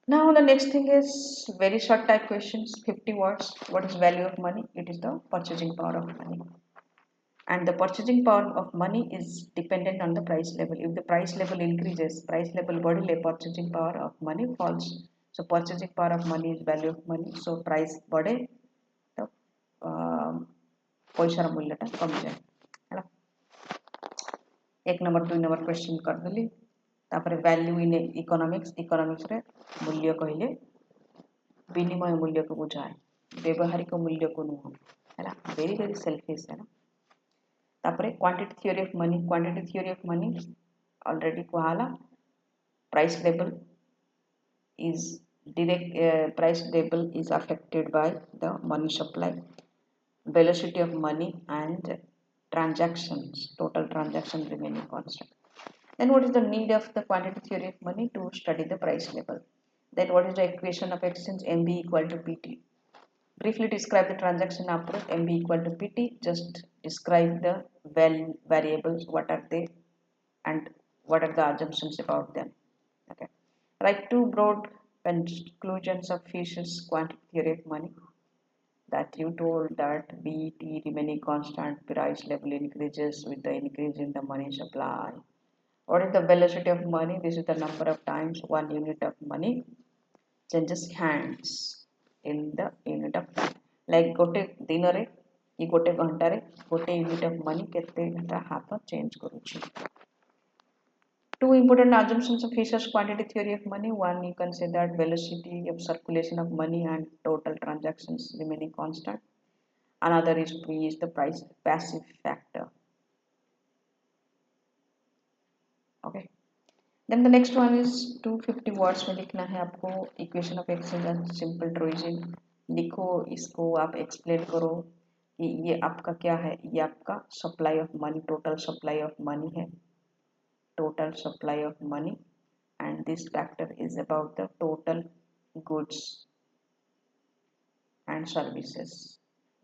Now the next thing is very short type questions, 50 words. What is value of money? It is the purchasing power of money. And the purchasing power of money is dependent on the price level. If the price level increases, price level body purchasing power of money falls. So purchasing power of money is value of money. So price body the पैसा मूल्य कम जाए है. एक number 2 number question कर देली तापर value in economics रे मूल्य कहले विनिमय मूल्य को बुझाए व्यवहारिक मूल्य को नुह है. वेरी वेरी सेल्फिश है. तापर quantity theory of money already कहला price level is direct price level is affected by the money supply, velocity of money and transactions, total transaction remaining constant. Then what is the need of the quantity theory of money? To study the price level. Then what is the equation of exchange? MB equal to PT. Briefly describe the transaction approach. MB equal to PT. Just describe the variables, what are they and what are the assumptions about them. Okay. Write two broad conclusions of Fisher's quantity theory of money. That you told that BT remaining constant, price level increases with the increase in the money supply. What is the velocity of money? This is the number of times one unit of money changes hands in the unit of time. Like गोटे दिन रे कि गोटे घंटा रे गोटे unit of money केते घंटा हाथ change करूची. Two important assumptions of Fisher's quantity theory of money. One, you can say that velocity of circulation of money and total transactions remaining constant. Another is P is the price passive factor. Okay. Then the next one is 250 words में लिखना है आपको equation of exchange and simple torsion. लिखो इसको आप explain करो कि ये आपका क्या है. ये आपका supply of money, total supply of money है. Total supply of money, and this factor is about the total goods and services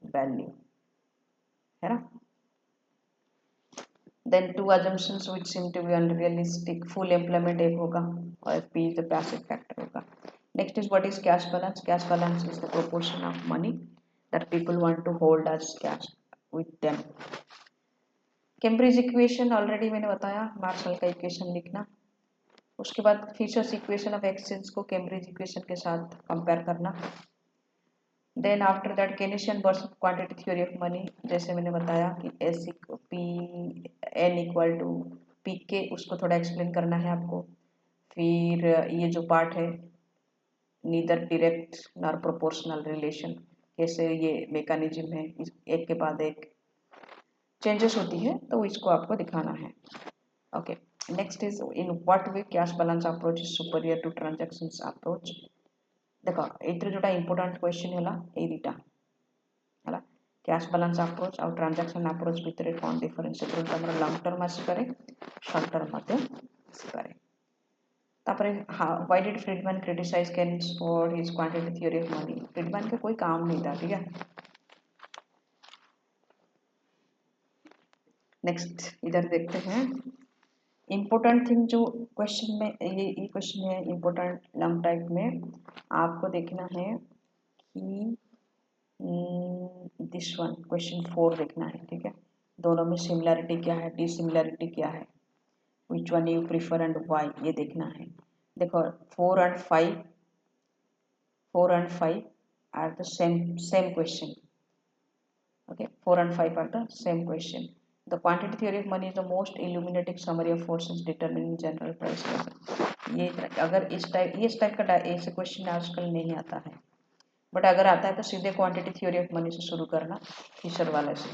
value है ना. Then two assumptions which seem to be unrealistic. Full employment एक होगा और P is the passive factor होगा. Next is what is cash balance? Cash balance is the proportion of money that people want to hold as cash with them. Cambridge equation already मैंने बताया, Marshall का equation लिखना. उसके बाद Fisher's equation of exchange को Cambridge equation के साथ compare करना. Then after that Keynesian versus quantity theory of money. जैसे मैंने बताया कि S P N equal to P K, उसको थोड़ा एक्सप्लेन करना है आपको. फिर ये जो पार्ट है neither direct nor proportional relation, कैसे ये मैकेनिज्म है एक के बाद एक चेंजेस होती है, तो इसको आपको दिखाना है. Okay. Next is in what way cash balance approach is superior to transactions approach. देखो एथरे जोटा इंपोर्टेंट क्वेश्चन हैला ए दिटा हैला. कैश बैलेंस अप्रोच और ट्रांजैक्शन अप्रोच भितर कोन डिफरेंस है, तो हमरा लॉन्ग टर्म आसी पारे, शॉर्ट टर्म मते आसी पारे. तापरे why did Friedman criticise Keynes for his quantity theory of money. Friedman का कोई काम नहीं था, ठीक है. नेक्स्ट इधर देखते हैं इम्पोर्टेंट थिंग जो क्वेश्चन में ये क्वेश्चन है इम्पोर्टेंट लॉन्ग टाइप में. आपको देखना है कि दिस वन क्वेश्चन 4 देखना है, ठीक है. दोनों में सिमिलरिटी क्या है, डिसिमिलरिटी क्या है, which one you prefer and why, ये देखना है. देखो 4 and 5 are the same question. Okay, 4 and 5 are the same question. The quantity theory of money is the most illuminating summary of forces determining general price level. ये अगर इस type का ऐसे question आजकल नहीं आता है, बट अगर आता है तो सीधे क्वांटिटी थ्योरी ऑफ मनी से शुरू करना, फिशर वाले से,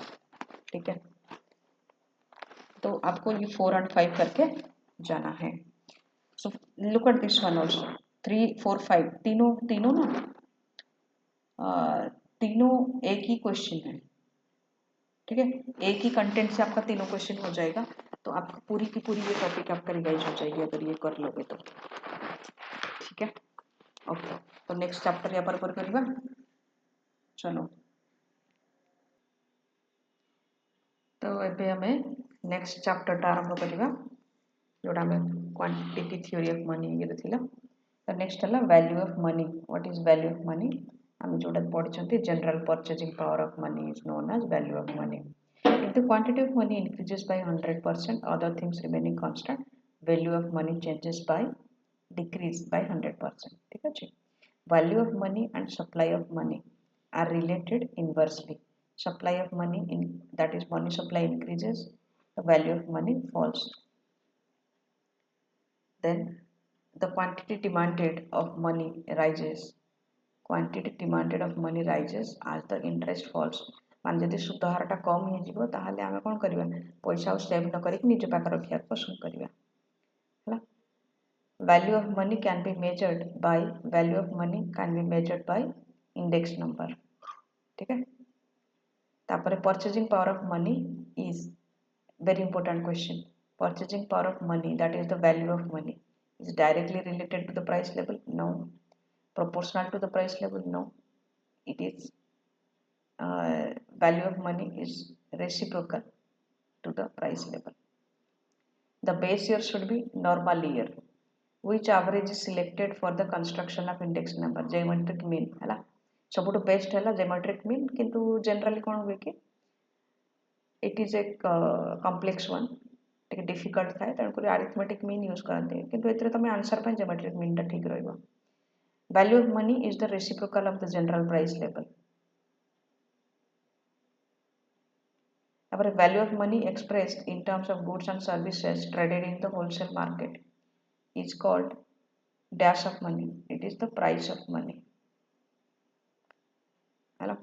ठीक है. तो आपको ये 4 and 5 करके जाना है. So look at this one also. 3 4 5 तीनों तीनों ना तीनों एक ही क्वेश्चन है, ठीक है। एक ही कंटेंट से आपका तीनों क्वेश्चन हो जाएगा, तो आपको पूरी की पूरी ये टॉपिक आपका रिवाइज हो जाएगी अगर ये कर लोगे तो, ठीक है। ओके, तो नेक्स्ट चैप्टर यहाँ पर करिबा। चलो तो एबे हमें नेक्स्ट चैप्टर आरंभ करिबा, जोड़ा हमें क्वांटिटी थ्योरी ऑफ मनी ये थिला। तो नेक्स्ट हला value of money. What is value of money? हम जोड़ा पढ़छंती general purchasing power of money is known as value of money. If the quantity of money increases by 100%, other things remaining constant, value of money changes by decrease by 100%. ठीक है? Value of money and supply of money are related inversely. Supply of money that is money supply increases, the value of money falls. Then the quantity demanded of money rises. Quantity demanded of money rises as the interest falls. मान जदि सुध हारटा कम हो ताहले आमे कोन करिबा, पैसा save न करिक निज पाख रखिया पसंद करिबा हला। Value of money can be measured by value of money can be measured by index number, ठीक है। तापर purchasing power of money is very important question. Purchasing power of money, that is the value of money, is directly related to the price level? No. Proportional to the price level? No. It is value of money is reciprocal to the price level. The base year should be normal year. Which average is selected for the construction of index number? Geometric mean है सबुठ best है geometric mean, किंतु generally कौन हुए कि it is a complex one, टिके difficult था तेणुकर arithmetic mean use करते हैं, किंतु एतरे तमे आंसर ପାଇଁ geometric mean टा ठीक रहइबो। Value of money is the reciprocal of the general price level. Our value of money expressed in terms of goods and services traded in the wholesale market is called dash of money. It is the price of money. Hello.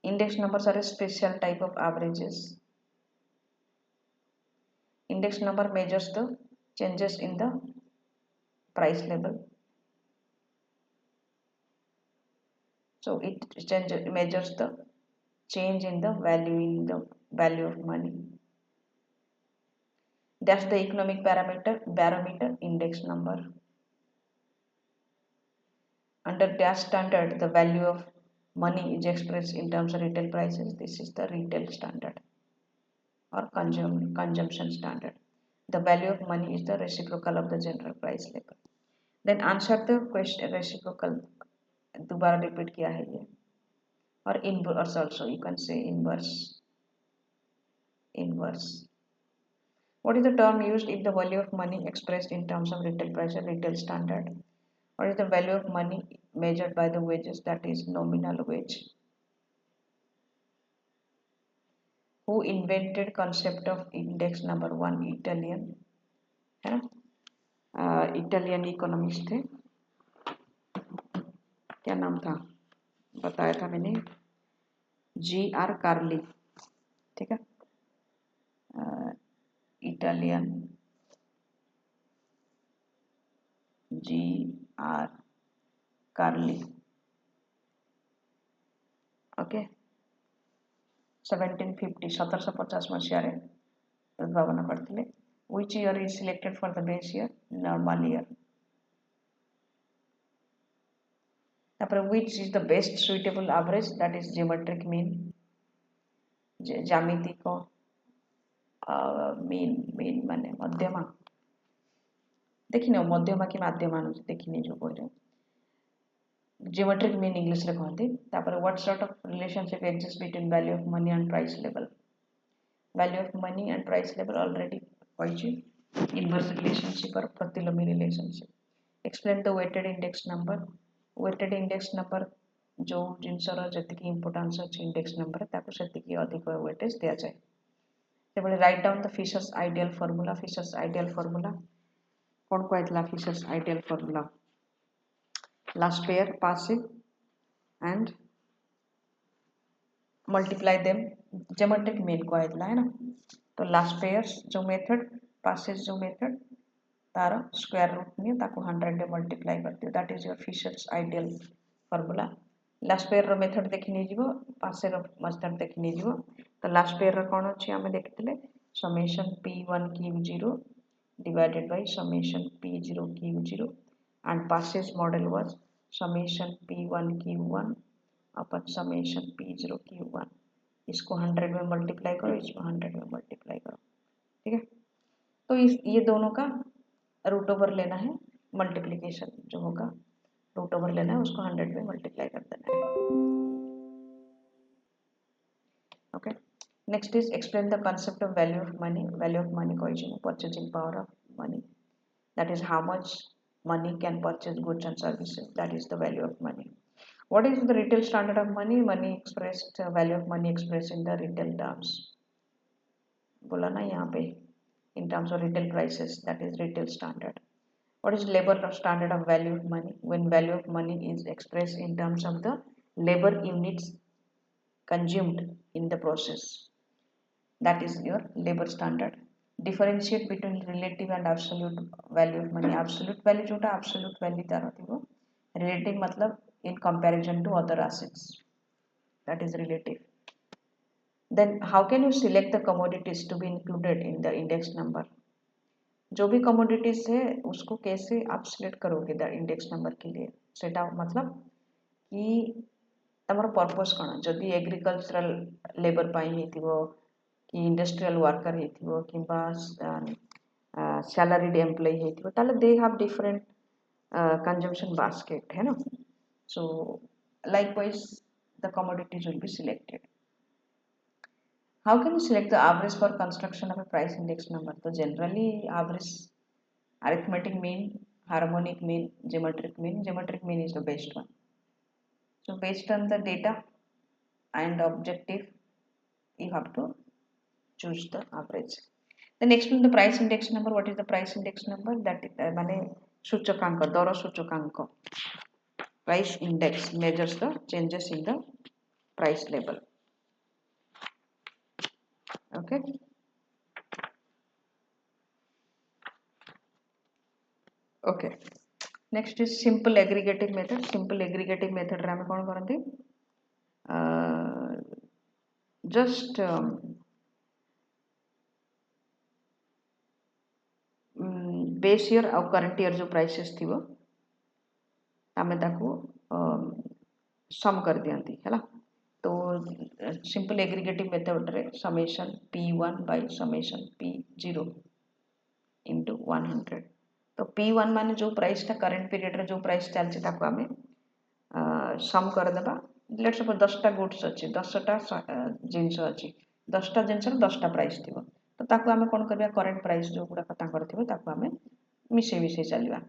Index numbers are a special type of averages. Index number measures the changes in the price level. So it measures the change in the value of money. That's the economic barometer index number. Under dash standard, the value of money is expressed in terms of retail prices. This is the retail standard or consumption standard. The value of money is the reciprocal of the general price level. Then answer the question reciprocal. दोबारा repeat किया है ये, और inverse also you can say inverse. What is the term used if the value of money expressed in terms of retail price or retail standard? What is the value of money measured by the wages, that is nominal wage? Who invented concept of index number? One Italian है ना, Italian economist थे, क्या नाम था बताया था मैंने, G.R. कार्ली, ठीक है। Italian G.R. कार्ली, ओके। 1750 1750 मसीह उद्भावना करते। Which year is selected for the base year? Normal year. Which is the best suitable average? That is geometric mean. ज्यामितिक mean माने मध्यमा, देखिने मध्यमा कि माध्यमा देखिने जो कहले geometric mean English रे कहते। तापर what sort of relationship exists between value of money and price level? Value of money and price level already कहछि, inverse relationship और प्रतिलोमी relationship. Explain the weighted index number. Weighted index number जो जिनसर जतिकी importance अछि index number ताको सेतिकी अधिक weightage दिया जाए। सेबळे write down the Fisher's ideal formula. Fisher's ideal formula कोन कहतला? Fisher's ideal formula Laspeyres Paasche and multiply them geometric mean कहतला है ना। तो लास्ट पेयर्स जो मेथड, पासिव जो मेथड, तार स्क्वायर रूट नहीं ताको 100 रे मल्टीप्लाई कर दियो that is your Fisher's ideal formula Laspeyres रो मेथड देखि नै जीवो पासे रो मेथड देखि नै जीवो तो लास्ट पेयर रो कोन अछि हमें देखिथिले summation p1 cube 0 divided by summation p0 cube 0 and passes model was summation p1 cube 1 upon summation p0 cube 1 इसको 100 में मल्टीप्लाई करो इसको 100 में मल्टीप्लाई करो ठीक है तो ये दोनों का रूट ओवर लेना है मल्टीप्लिकेशन जो होगा रूट ओवर लेना है उसको 100 में मल्टीप्लाई कर देना है okay next is explain the concept of value of money कोई purchasing power of money that is how much money can purchase goods and services that is the value of money what is the retail standard of money expressed value of money expressed in the retail terms बोला ना यहाँ पे in terms of retail prices that is retail standard what is labor standard of value of money when value of money is expressed in terms of the labor units consumed in the process that is your labor standard differentiate between relative and absolute value of money absolute value जोटा absolute value तार थिबो relative मतलब in comparison to other assets that is relative then how can you select the commodities to be included in the index number जो भी commodities है उसको कैसे आप select करोगे the index number के लिए सेटा मतलब कि तमर पर्पस कौन जदि एग्रीकल्चरल लेबर पाई हेतिबो कि इंडस्ट्रियल वर्कर हेतिबो किंबा सैलरीड एम्प्लॉय हेतिबो ताले they have different consumption basket है ना सो likewise the commodities will be selected how can you select the average for construction of a price index number so generally average arithmetic mean harmonic mean geometric mean is the best one so based on the data and objective you have to choose the average then explain the price index number what is the price index number that mane सूचकांक दर सूचकांक price index measures the changes in the price level okay okay next is simple aggregative method रे हमें कौन करते just base year और current year जो prices थी वो आमे ताको सम कर दियंती हैला तो सिंपल एग्रीगेटिव मेथड रे summation p1 by summation p0 into 100 तो p1 माने जो प्राइस ता करंट पीरियड रे जो प्राइस चलछि ताको आमे सम कर देबा लेट्स सपोज 10 टा गुड्स अछि 10 टा जिंस अछि 10 टा जिंस रे 10 टा प्राइस थिबो तो ताको आमे कोन करबा करंट प्राइस जो गुडा कथा करथिबो ताको आमे मिसे चलिबा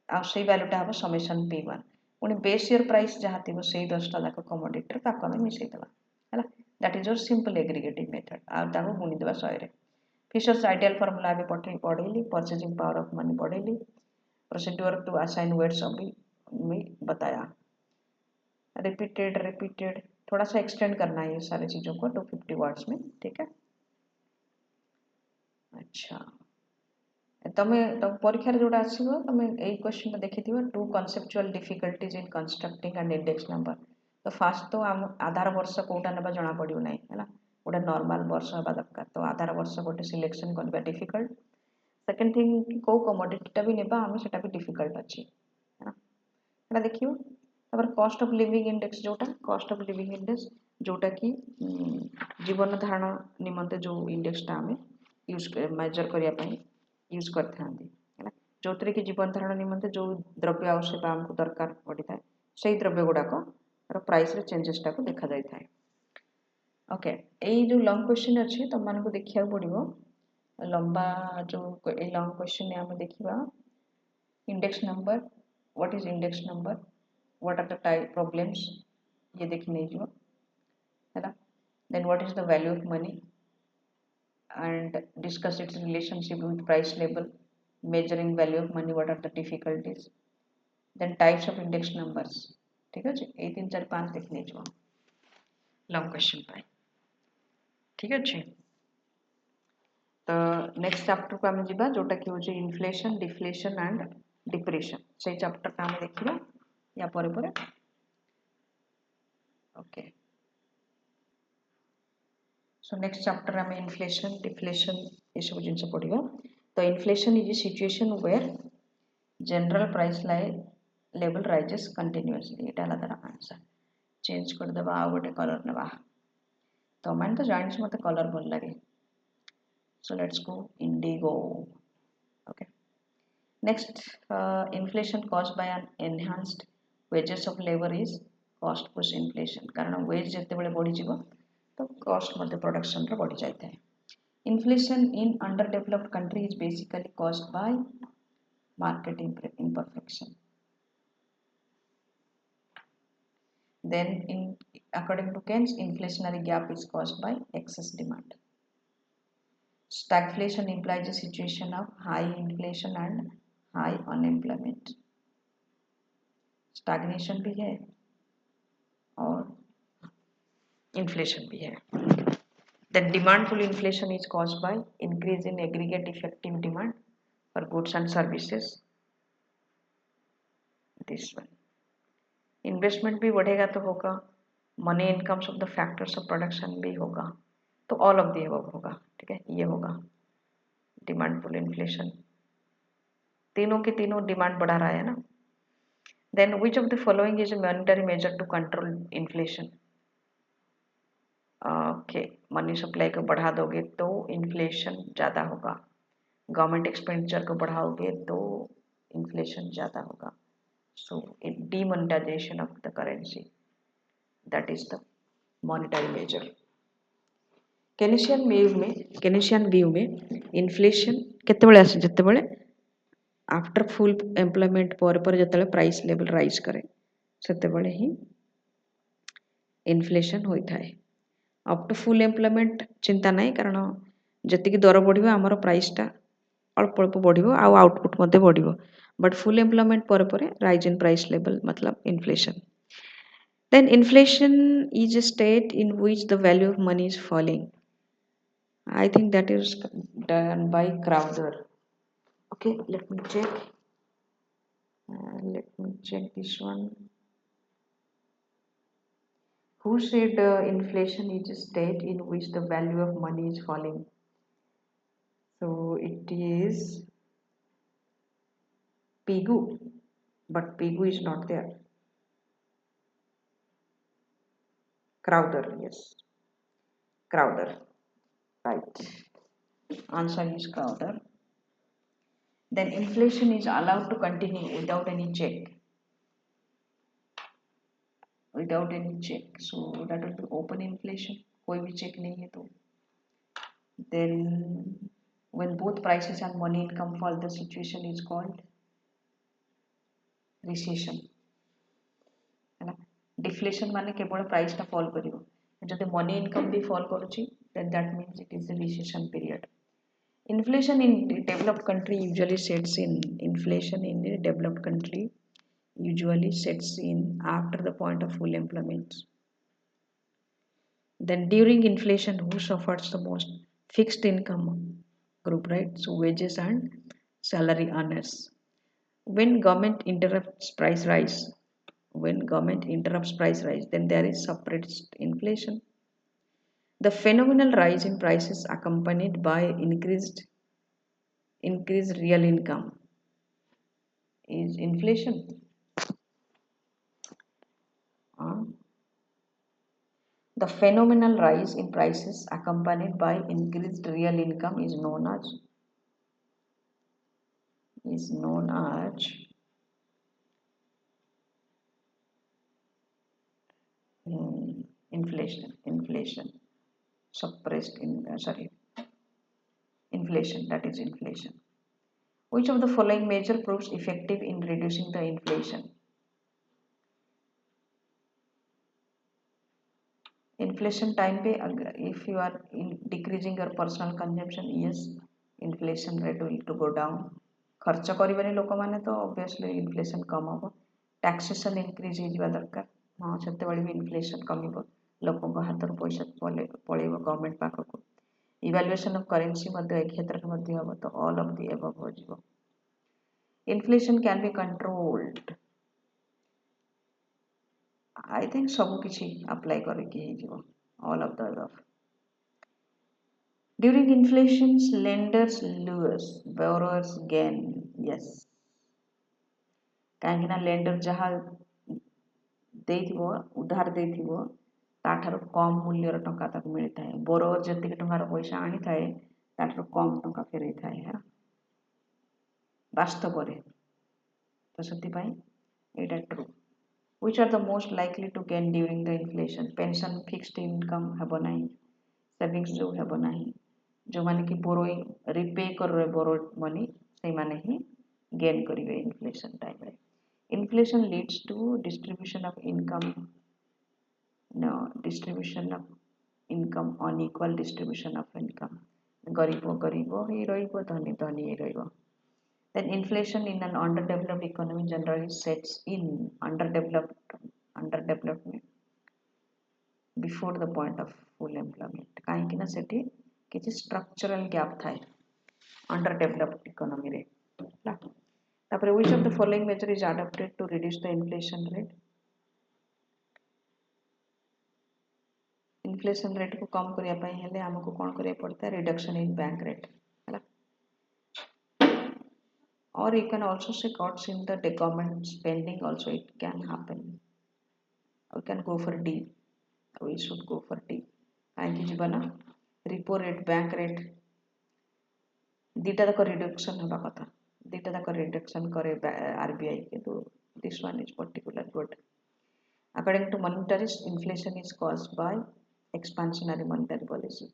आ सेई वैल्यूटा हबो समेशन p1 पुनी बेस ईयर प्राइस जहा थिबो सेई 10 टा जाको कमोडिटी ताको आमे मिसे देबा हैला that is your simple aggregative method आ ताको गुणी देबा 100 रे फिशर्स आइडियल फार्मूला आबे पढेली परचेजिंग पावर ऑफ मनी पढेली प्रोसीड्यूर टू असाइन वेट्स अभी में बताया रिपीटेड थोड़ा सा एक्सटेंड करना है ये सारी चीजों को 250 वर्ड्स में ठीक है अच्छा तमे परीक्षा जोड़ा आसीबो तमे एई क्वेश्चन देखिथिबो two conceptual difficulties in constructing and index number तो फास्ट तो हम आधार वर्ष कोटा नेबा जणा पडियो नै हैला गोटे नॉर्मल वर्ष हबा दरकार तो आधार वर्ष गोटे सिलेक्शन करबा डिफिकल्ट सेकंड थिंग को कमोडिटीटा भी नेबा हम सेटा भी डिफिकल्ट अछि हैना एटा देखियो तबर कॉस्ट ऑफ लिविंग इंडेक्स जोटा कॉस्ट ऑफ लिविंग इंडेक्स जोटा की जीवन धारण निमंते जो इंडेक्स ता हमें यूज मेजर करिया पई यूज करते हैं जो थी कि जीवन धारण निमंते जो द्रव्य आवश्यक आमको दरकार पड़ी था से द्रव्य गुड़ाक प्राइस रे चेंजेस टाको देखा जाय था ओके एई जो लॉन्ग क्वेश्चन अच्छे तुम मानको देखिया पड़िबो लंबा जो ए लॉन्ग क्वेश्चन ने हम देखिबा index number what is index number what are the type problems ये देखि नै जो हैला then what is the value of money and discuss its relationship with price level measuring value of money what are the difficulties then types of index numbers ठीक है 3 4 5 देखने जो long question पाए ठीक है तो नेक्स्ट चैप्टर को आम जा जोटा कि हूँ इनफ्लेशन डिफ्लेशन एंड डिप्रेशन से चैप्टर का आम देखा या पर ओके सो नेक्स्ट चैप्टर आम इनफ्लेशन डिफ्लेशन ये सब जिन पढ़ा तो inflation is a situation where general price level rises continuously ये तार आंसर चेंज करदे आ गोटे कलर ना तो मैंने तो जानी मत कलर भल लगे so let's go indigo okay next inflation caused by an enhanced wages of labor is cost push inflation कारण wage जिते बड़े बढ़ी जीवो तो cost मध्य production रे बढ़ी जाता है inflation in underdeveloped country is basically caused by market imperfection then in according to Keynes inflationary gap is caused by excess demand stagflation implies a situation of high inflation and high unemployment stagnation भी है और inflation भी है then demand pull inflation is caused by increase in aggregate effective demand for goods and services this one investment भी बढ़ेगा तो होगा money incomes of the factors of production भी होगा तो ऑल ऑफ दी अबव होगा ठीक है ये होगा डिमांड पुल इन्फ्लेशन तीनों के तीनों डिमांड बढ़ा रहा है ना then which of the following is a monetary measure to control inflation okay money supply को बढ़ा दोगे तो इन्फ्लेशन ज़्यादा होगा गवर्नमेंट एक्सपेंडिचर को बढ़ाओगे तो इन्फ्लेशन ज़्यादा होगा so it demonetization of the currency that is the monetary measure Keynesian view में इन्फ्लेशन केतेबेले आसे जेतेबेले आफ्टर फुल एम्प्लॉयमेंट पर जेतेबेले प्राइस लेवल राइज करे सेतेबेले ही इन्फ्लेशन होता है अप टू फुल एम्प्लॉयमेंट चिंता नहीं कारण जी दर बढ़ आमर प्राइसटा अल्प अल्प बढ़ आउटपुट बढ़ बट फुल एम्प्लॉयमेंट पर राइज इन प्राइस लेवल मतलब inflation then inflation is a state in which the value of money is falling. I think that is done by Crowther. Okay, let me check. Let me check this one. Who said inflation is a state in which the value of money is falling? So it is Pigou, but Pigou is not there. Crowther, yes. Crowther, right. Answer is Crowther. Then inflation is allowed to continue without any check. Without any check. So that will be open inflation. कोई भी check नहीं है तो. Then when both prices and money income fall, the situation is called recession. है ना? Deflation माने केवल price टा fall करियो. जब money income भी fall करुची, then that means it is a recession period. Inflation in developed country usually sets in. Inflation in a developed country usually sets in after the point of full employment. Then during inflation, who suffers the most? Fixed income group, right? So wages and salary earners. When government interrupts price rise, then there is suppressed inflation. The phenomenal rise in prices accompanied by increased real income is inflation. The phenomenal rise in prices accompanied by increased real income is known as inflation suppressed inflation, that is inflation. Which of the following measure proves effective in reducing the inflation? Inflation time पे if you are decreasing your personal consumption, yes, inflation rate will to go down. खर्च करिबेनी लोक माने तो obviously inflation कम होबो. Taxation increase होइबा दरकार. हाँ सेते बड़ी भी inflation कमिबो. लोकों हाथ पैसा पळेबो गवर्नमेंट पाखको. इवैल्यूएशन ऑफ करेंसी मध्य एक क्षेत्र के मध्य हम तो ऑल ऑफ द अबव हो जिवो inflation can be controlled I think सब किछि अप्लाई करके हे जिवो all of the above during inflation lenders lose borrowers gain yes कहीं ना लेंडर जहाँ उधार देथिबो ताठार कम मूल्यर टंका ताको मिलता है बोरोअर जतिक टंकार पैसा आनी थाए ताठार कम टंका फेरई थाए है वास्तव रे तो सेति पई एटा true which are the most likely to gain during the inflation pension fixed income हेबो नाही सेविंग्स जो हेबो नाही जो माने कि बोरोइंग रिपे कर रे बोरोड मनी से माने ही गेन करिवे इन्फ्लेशन टाइम रे inflation leads to distribution of income no distribution of income unequal distribution of income गरीब ही रहिबो धनी धनी ही रहिबो then inflation in an underdeveloped economy generally sets in underdevelopment before the point of full employment काहेकि ना सेठी किछि structural gap थाए underdeveloped economy रे तापर which of the following measure is adopted to reduce the inflation rate inflation rate को कम करिया पई हेले हमको कोन करिया पड़ता है reduction in bank rate हैला or you can also say cuts in the government spending also it can happen we can go for D we should go for D काहेकि जीवना repo rate bank rate दीटा तक reduction होगा कथा दीटा तक reduction करे RBI किंतु this one is particular good according to monetarist inflation is caused by expansionary monetary policy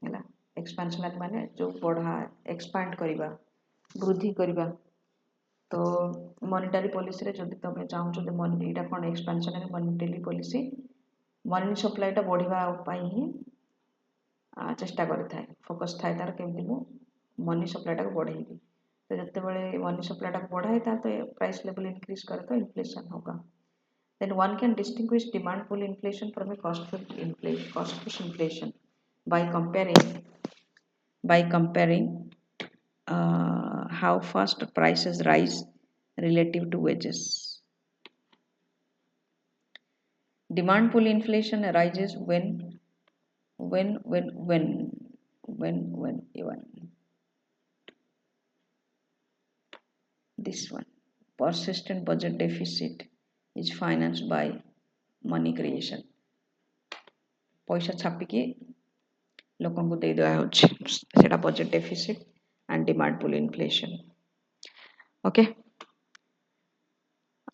हैला expansionary माने जो बढ़ा expand करिबा वृद्धि करिबा तो मॉनेटरी पॉलिसी रे जदि तमे चाहू जे मनी एटा कोन expansionary monetary policy money supply टा बढ़िबा पई ही चेष्टा करिथाय फोकस थाय तार केमति मु मनी सप्लाई टा बढ़ाइबी तो जते बेले मनी सप्लाई टा बढ़ाए ता तो प्राइस लेवल इंक्रीज करे तो इन्फ्लेशन होगा then one can distinguish demand pull inflation from a cost push inflation by comparing how fast prices rise relative to wages demand pull inflation arises when even this one persistent budget deficit is financed by money creation पैसा छापिकी लोकन को दे दिया होछि सेटा budget deficit and demand pull inflation okay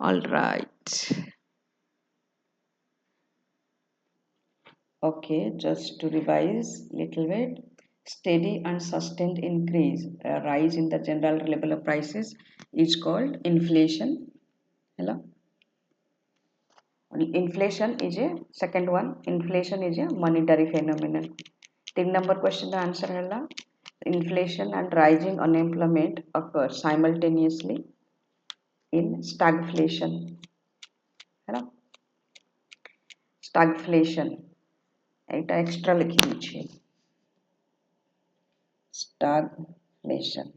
all right okay just to revise little bit steady and sustained increase rise in the general level of prices is called inflation hello inflation is a second one inflation is a monetary phenomenon 3 number question the answer hella inflation and rising unemployment occur simultaneously in stagflation hello stagflation eta extra likhi diche stagflation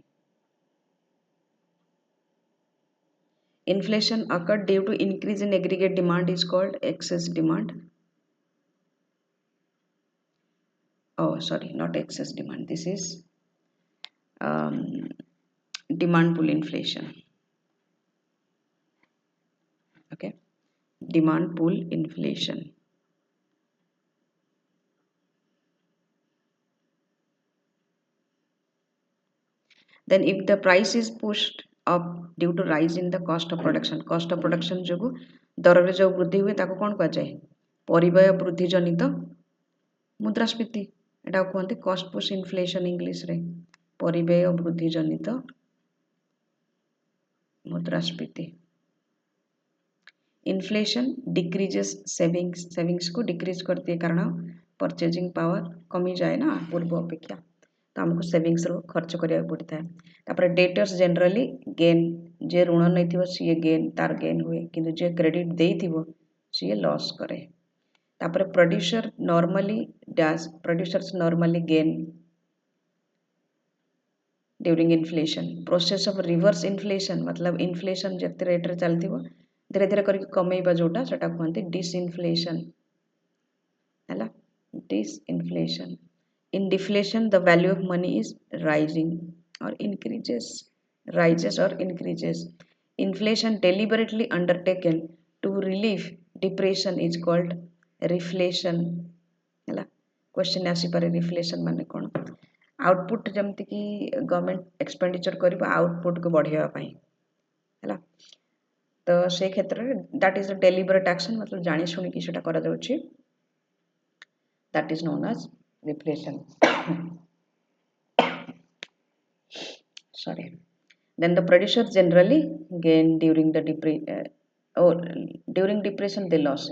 inflation occurred due to increase in aggregate demand is called excess demand oh sorry not excess demand this is demand pull inflation okay demand pull inflation then if the price is pushed up due to rise in the cost of production जोगु दर रे जो वृद्धि हुए ताको कोन कह जाय परिव्यय वृद्धि जनित मुद्रास्फीति एटा कहते कॉस्ट पुश इन्फ्लेशन इंग्लिश रे परिव्यय वृद्धि जनित मुद्रास्फीति इन्फ्लेशन डिक्रीजेस सेविंग्स को डिक्रीज करते कारण परचेजिंग पावर कमी जाए ना पूर्व अपेक्षा तो हमको सेविंग्स रो खर्च करिया पड़ता है तापर डेटर्स जनरली गेन जे ऋण नै थिबो सी गेन तार गेन हुए किंतु जे क्रेडिट देई थिबो सी लॉस करे तापर producer normally dash producers normally gain during inflation. Process of reverse inflation मतलब inflation जते rate रे चलथिबो धीरे धीरे करके कमेइबा जोटा सेटा कहंती disinflation हैला disinflation. In deflation the value of money is rising or increases, rises or increases. Inflation deliberately undertaken to relieve depression is called reflation हैला. क्वेश्चन आसीपारे रिफ्लेशन माने कौन आउटपुट जमती कि गवर्नमेंट एक्सपेंडिचर करिबा आउटपुट को बढ़ावा पाई हैला. तो से क्षेत्र में that is a deliberate action मतलब जानी सुनी कि सेटा करा जाउछि that is known as reflation. Sorry. Then the producers generally gain during the during depression they loss.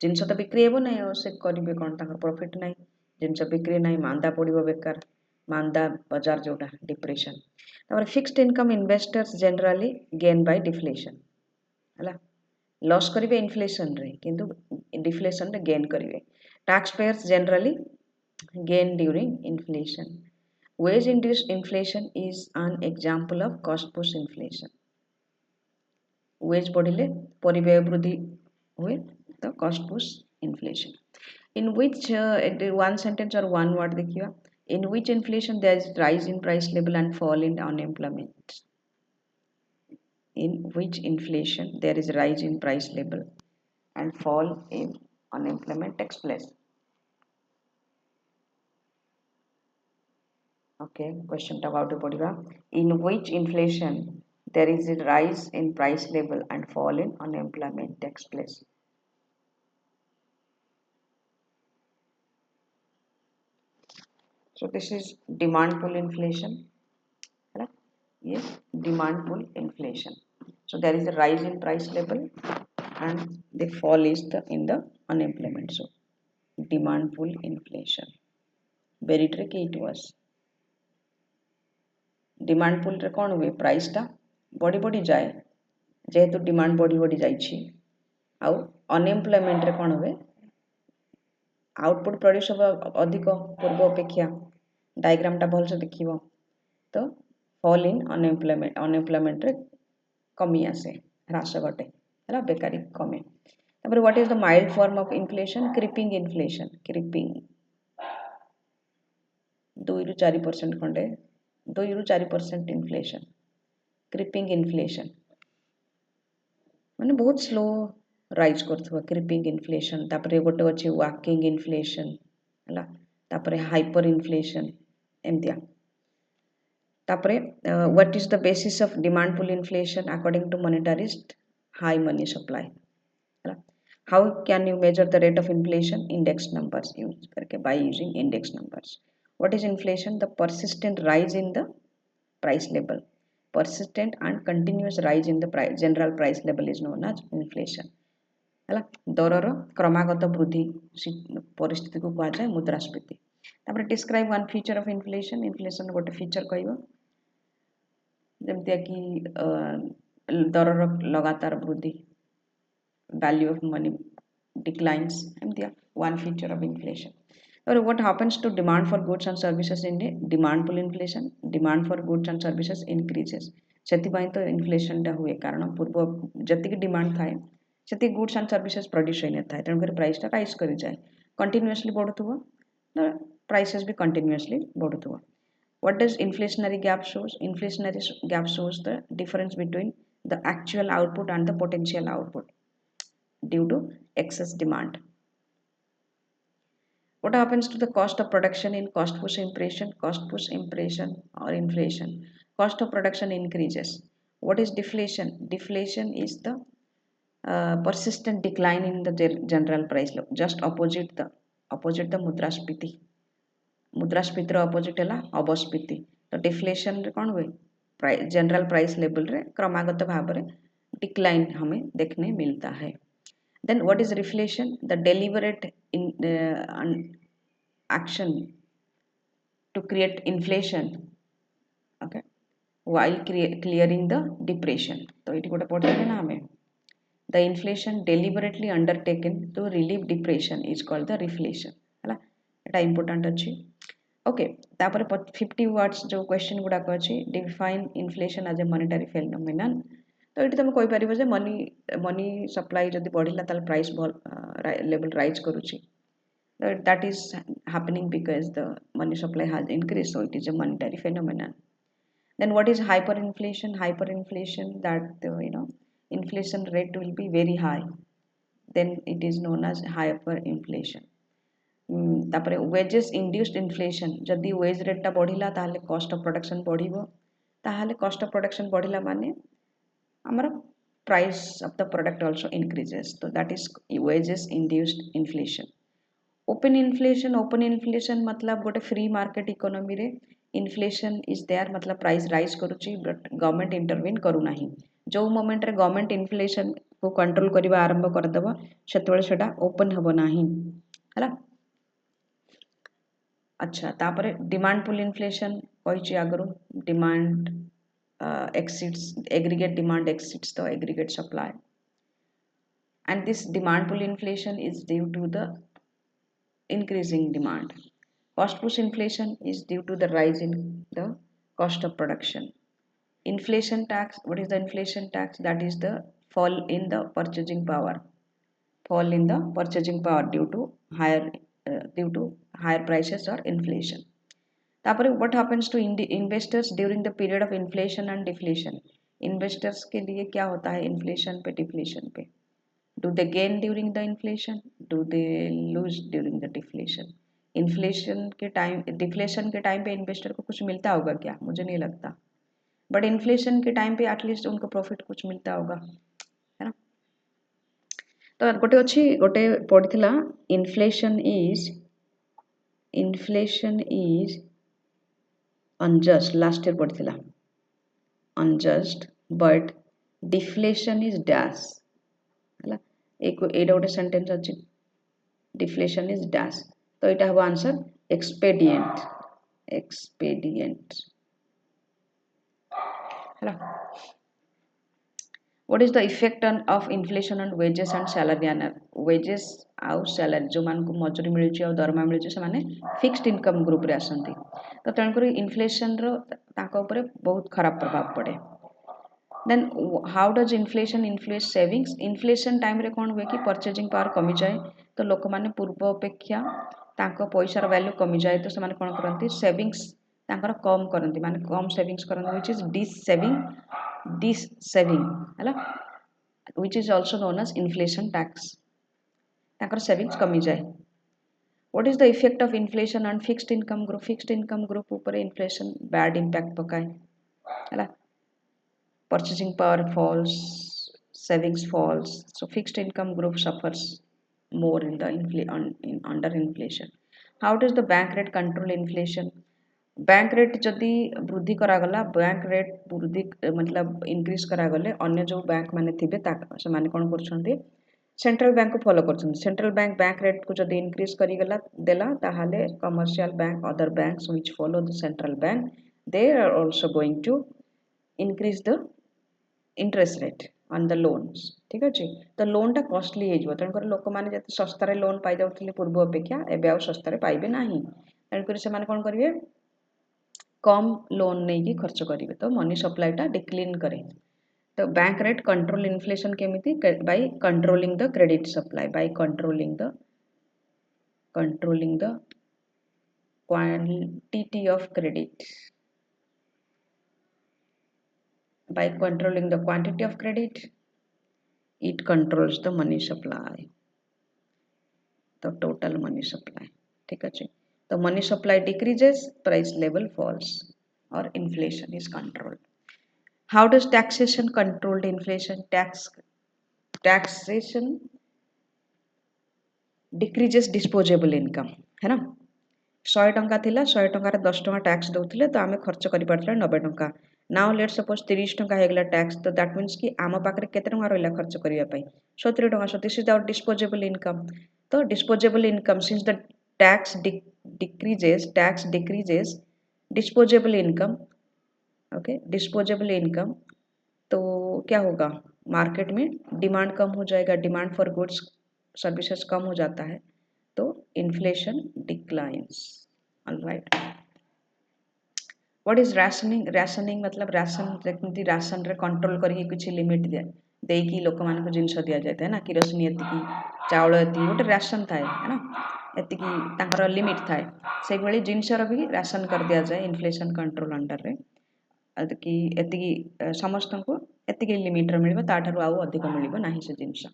जिनस तो बिक्री हेबो नै से करिवे कोन ताकर प्रॉफिट नै जिनस बिक्री नै मांदा पड़िबो बेकार मांदा बाजार जोटा डिप्रेशन. तापर fixed income investors generally gain by deflation हला लॉस करिवे इन्फ्लेशन रे किंतु डिफ्लेशन रे गेन करिवे. Tax payers generally gain during inflation. Wage induced inflation is an example of cost push inflation. Wage बढ़िले परिव्यय वृद्धि हुए तो cost push inflation. In which one sentence or one word देखिए in which inflation there is rise in price level and fall in unemployment. In which inflation there is rise in price level and fall in unemployment takes place. Okay, question about the in which inflation there is a rise in price level and fall in unemployment takes place. So this is demand pull inflation. Yes, demand pull inflation. So there is a rise in price level and the fall is in the unemployment. So demand pull inflation. Very tricky it was. Demand pull रे कौन हुए price टा बढ़ी बढ़ी जाए जेहेतु demand बढ़ी बढ़ी जाइछि आउ अनएम्प्लॉयमेंट रे कौन हुए आउटपुट प्रोड्यूस अधिक पूर्व अपेक्षा डायग्राम टा भल से देखिबो तो फॉल इन अनएम्प्लॉयमेंट रे कमी आसे ह्रास घटे हला बेकारी कमे. तापर what is the mild form of inflation creeping inflation. Creeping 2 ରୁ 4% खंडे 2 ରୁ 4% इन्फ्लेशन. क्रीपिंग इन्फ्लेशन माने बहुत स्लो राइज करथवा क्रीपिंग इन्फ्लेशन. तापरे गोटे अछि वाकिंग इन्फ्लेशन हला तापरे हाइपर इन्फ्लेशन एमतिया. तापरे what is the basis of demand pull inflation according to monetarist high money supply हला. How can you measure the rate of inflation index numbers use करके by using index numbers. What is inflation? The persistent rise in the price level. Persistent and continuous rise in the general price level is known as inflation. है दरर क्रमागत वृद्धि परिस्थिति को कह जाए मुद्रास्फीति. तापर describe one feature of inflation. Inflation गोटे फीचर कहब जमती कि दरर लगातार वृद्धि वैल्यू ऑफ मनी डिक्लाइन्स एमतिया one feature of inflation. Or what happens to demand for goods and services in a demand pull inflation? Demand for goods and services increases. सेतिबाई तो inflation टा हुए कारण पूर्व जति की डिमांड थाए सेति गुड्स एंड सर्विसेज प्रोड्यूस होई न थाए तेणु कर प्राइस टा राइज करि जाए कंटीन्यूअसली बढ़ुथबो प्राइसेस भी continuously बढ़ुथबो. What does inflationary gap shows? Inflationary gap shows the difference between the actual output and the potential output due to excess demand. What happens to the cost of production in cost push inflation? Cost push inflation or inflation. Cost of production increases. What is deflation? Deflation is the persistent decline in the general price level. Just opposite the mudraspiti. मुद्रास्फीति opposite है अवस्फीति. तो deflation रे कौन हुए general price level रे क्रमागत भाव में डिक्लाइन हमें देखने मिलता है. Then what is reflation? The deliberate action to create inflation, okay, while clearing the depression. तो ये गोटे पढ़ते ना हमें the inflation deliberately undertaken to relieve depression is called the reflation है एटा important अच्छी ओके तापर 50 words जो question गुड़ाक अच्छी define inflation as a monetary phenomenon तो ये तुम कोई पारिबो जे मनी सप्लाई जदि बढ़िला ताल प्राइस लेवल राइज करूची that is happening because the money supply has increased, so it is a monetary phenomenon. Then what is hyperinflation? Hyperinflation, that inflation rate will be very high, then it is known as hyperinflation. तापरे wages induced inflation, जदि wage rate टा बढ़िला ताहले cost of production बढ़िबो, ताहले cost of production बढ़िला माने हमारा price of the product also increases, so that is wages induced inflation. Open inflation मतलब गोटे free market economy रे इन्फ्लेशन इज देयर मतलब प्राइस राइज करुची बट गवर्नमेंट इंटरवेन करूना जो moment रे गवर्नमेंट इन्फ्लेशन को कंट्रोल करबा आरंभ करदेव सेतबेले सेटा ओपन हबो नाही हला अच्छा तापरे डिमांड पुल इन्फ्लेशन कहिची आगरो demand exceeds aggregate demand exceeds the aggregate supply, and this demand pull inflation is due to the increasing demand. Cost push inflation is due to the rise in the cost of production. Inflation tax, what is the inflation tax? That is the fall in the purchasing power. Fall in the purchasing power due to higher prices or inflation. तापर what happens to investors during the period of inflation and deflation? Investors के लिए क्या होता है inflation पे deflation पे? Do they gain during the inflation? Do they lose during the deflation? Inflation के time deflation के टाइम पे इन्वेस्टर को कुछ मिलता होगा क्या? मुझे नहीं लगता, बट इन्फ्लेशन के टाइम पे एटलीस्ट उनको प्रॉफिट कुछ मिलता होगा, है ना? तो गोटे अच्छी गोटे पढ़िथिला inflation is unjust, last year पढ़िथिला unjust but deflation is dash है एक एटा गोटे सेंटेंस अच्छी डिफ्लेशन इज डैश, तो यहाँ हम आंसर एक्सपेडिएंट है। What is the effect of inflation on wages and salary and wages आउ सैलरी जो मान को मजूरी मिलुची और दरमा मिलुची से माने फिक्स्ड इनकम ग्रुप रे आसंती, तो तेणुकर इन्फ्लेशन रो ताका ऊपर बहुत खराब प्रभाव पड़े। Then how does inflation influence savings? Inflation time रे कौन हुए कि परचेजिंग पावर कमी जाए, तो लोक माने पूर्व अपेक्षा तांको पैसार वैल्यू कमी जाए, तो से कौन करती सेविंग्स तांकर कम करती, माने कम सेविंग्स करती, व्हिच इज डिस सेविंग है, which is also known as inflation tax, तांकर सेविंग्स कमी जाए। What is the effect of inflation on fixed income group? Fixed income group ऊपर इन्फ्लेशन बैड इंपैक्ट पकाए है, purchasing power falls, savings falls, so fixed income group suffers more in the under inflation. How does the bank rate control inflation? Bank rate जदि वृद्धि करागला, bank rate वृद्धि मतलब increase करागले अन्य जो bank माने थिबे से माने कोन करछन्ते सेंट्रल बैंक को फॉलो करछन्ते। सेंट्रल बैंक रेट को जदि इंक्रीज करिगला देला ताहाले commercial bank other banks which follow the central bank they are also going to increase the interest rate on the loans, ठीक अच्छे। तो लोन टा कॉस्टली हो तेणुकर लोक मैंने जब सस्तार लोन पाई जाते पूर्व अपेक्षा एवं आउ सस्तार पाइबे ना, तेणुकर से कौन करेंगे कम लोन नहीं खर्च करेंगे, तो मनी सप्लाईटा डिक्लीन करे। तो बैंक रेट कंट्रोल इन्फ्लेशन केमिति by controlling the credit supply, by controlling the quantity of credit, by controlling the quantity of credit it controls the money supply, the total money supply, ठीक है। तो money supply decreases, price level falls or inflation is controlled. How does taxation control the inflation? Taxation decreases disposable income है ना, 100 टंका थिला 100 टंकार 10 टंका tax दउथिले तो आमे खर्च करि पारथिला 90 टंका, नाउ लेट सपोज 30 टंका हेगला टैक्स, तो दैट मीन्स कि आम पाखरे केते टंका रहिला खर्च करिया पई 70 टंका, so this is our disposable income. तो disposable income since the tax decreases disposable income, okay disposable income, तो क्या होगा मार्केट में डिमांड कम हो जाएगा, डिमांड फॉर गुड्स सर्विसेज कम हो जाता है, तो inflation declines. Alright, what is rationing? Rationing मतलब राशन, जेमती राशन रे कंट्रोल करके कुछ लिमिट दिया देकी लोक मान जिनस दि जाए है ना, किरोसिन एतिकी, चाउल एतिकी, गोटे राशन थाए है ना, एतिकी तांकर लिमिट थाए, से भली जिनसर भी राशन कर दिया जाए इन्फ्लेशन कंट्रोल अंडर रे, कि एतिकी समस्त को एतिकी लिमिट रे मिलबो, ताठारु आउ अधिक मिलबो नाही से जिनस।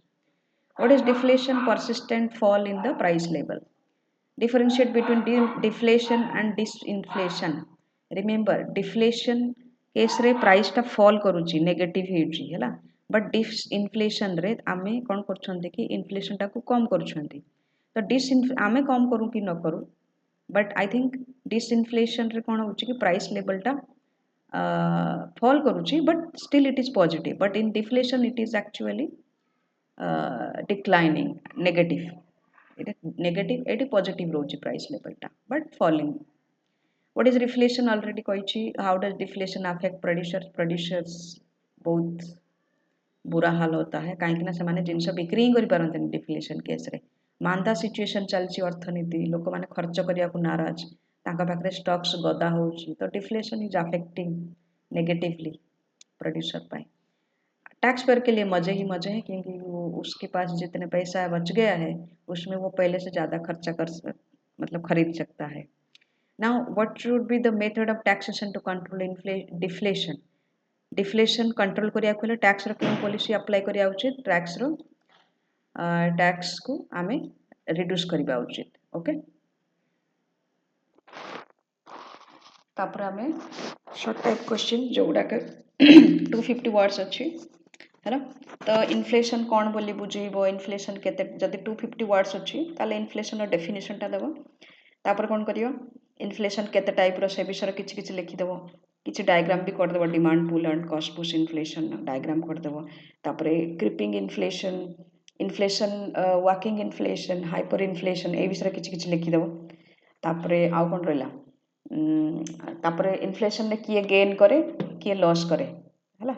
What is deflation? Persistent fall in the price level. Differentiate between deflation and disinflation. Remember, deflation case रे प्राइस टा फॉल करूची, नेगेटिव हेउची हैला, बट डिसइनफ्लेशन रे आमे कोन करछन्ते कि इन्फ्लेशन टा को कम करछन्ते। तो आमे कम करू कि न करू, बट आई थिंक डिसइनफ्लेशन रे कोन होची कि प्राइस लेवल टा फॉल करूची, but still it is positive, but in deflation it is actually declining, negative, negative एटी पॉजिटिव रोची प्राइस लेवल टा, but falling. What is reflation? Already कहिछि। How does deflation affect producers? Producers बहुत बुरा हाल होता है, कहीं से माने जिनस बिक्री कर पारते डिफ्लेशन केस रे। मांदा सिचुएशन चलछि अर्थनीति, लोक माने खर्च करिया को नाराज, तांका पाखरे स्टॉक्स गदा होछि, तो deflation is affecting negatively producer pi. Tax payer के लिए मजे ही मजे हैं, क्योंकि वो उसके पास जितने पैसा बच गया है उसमें वो पहले से ज़्यादा खर्चा मतलब खरीद सकता है। Now what should be the method of taxation to control deflation? Deflation control करिया को टैक्स रो कोन पॉलिसी अप्लाई करिया उचित? टैक्स को आमे रिड्यूस करिबा उचित। ओके, तापर आमे शॉर्ट टाइप क्वेश्चन जोड़ा के 250 वर्ड्स अच्छी है ना। तो इन्फ्लेशन कौन बोली बुझेइबो, इन्फ्लेशन केते, जदि 250 वर्ड्स अच्छी ताले इन्फ्लेशन रो डेफिनेशन टा देबो, तापर कौन करियो, इन्फ्लेशन केते टाइप रो से विषय किछि किछि लिखि देबो, किछि डायग्राम भी कर देबो, demand pull and cost push inflation diagram कर देबो, तापर creeping inflation, inflation working inflation, hyper inflation ए विषय किछि किछि लिखि देबो। तापर आउ कौन रहला, तापर इन्फ्लेशन ने किए गेन करे किए लॉस करे हैला।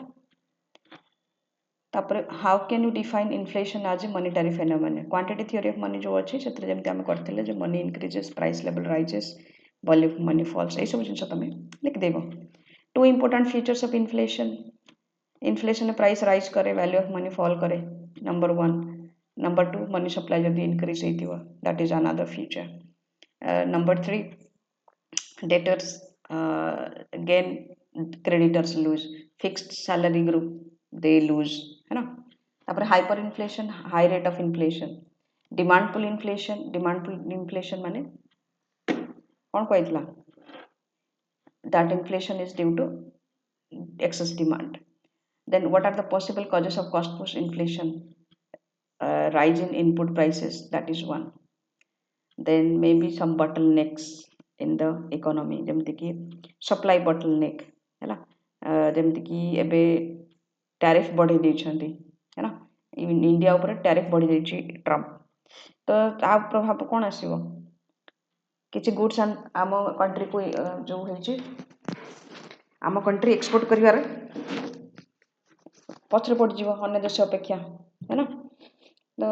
तापर how can you define inflation as a monetary phenomenon? Quantity theory of money जो अच्छी से जमी आम करते जो money increases, price level rises, value of money falls, यही सब जिन तुम लिखिदेव। Two important features of inflation, inflation price rise करे, वैल्यू ऑफ मनी फॉल करे, नंबर 1। नंबर 2, मनी सप्लाई जब इनक्रीज हो, that is another feature. Number 3, debtors gain, creditors loose, fixed salary group they lose है ना। तापर hyper inflation, high rate of inflation, demand pull inflation, demand pull inflation माने कौन कहला, that inflation is due to excess demand. Then what are the possible causes of cost push inflation? Rise in input prices, that is one. Then maybe some bottlenecks in the economy, जेमती कि supply bottleneck है ना, जेमती कि एबे tariff बढ़ी देइछंती है ना, India ऊपर tariff बढ़ी देइछि ट्रम्प, तो ता प्रभाव कौन आसीबो, किछि गुड्स आम कंट्री को जो होइछि आम कंट्री एक्सपोर्ट करिवार पछरे पड़ीजिव अन्य देश अपेक्षा है ना। तो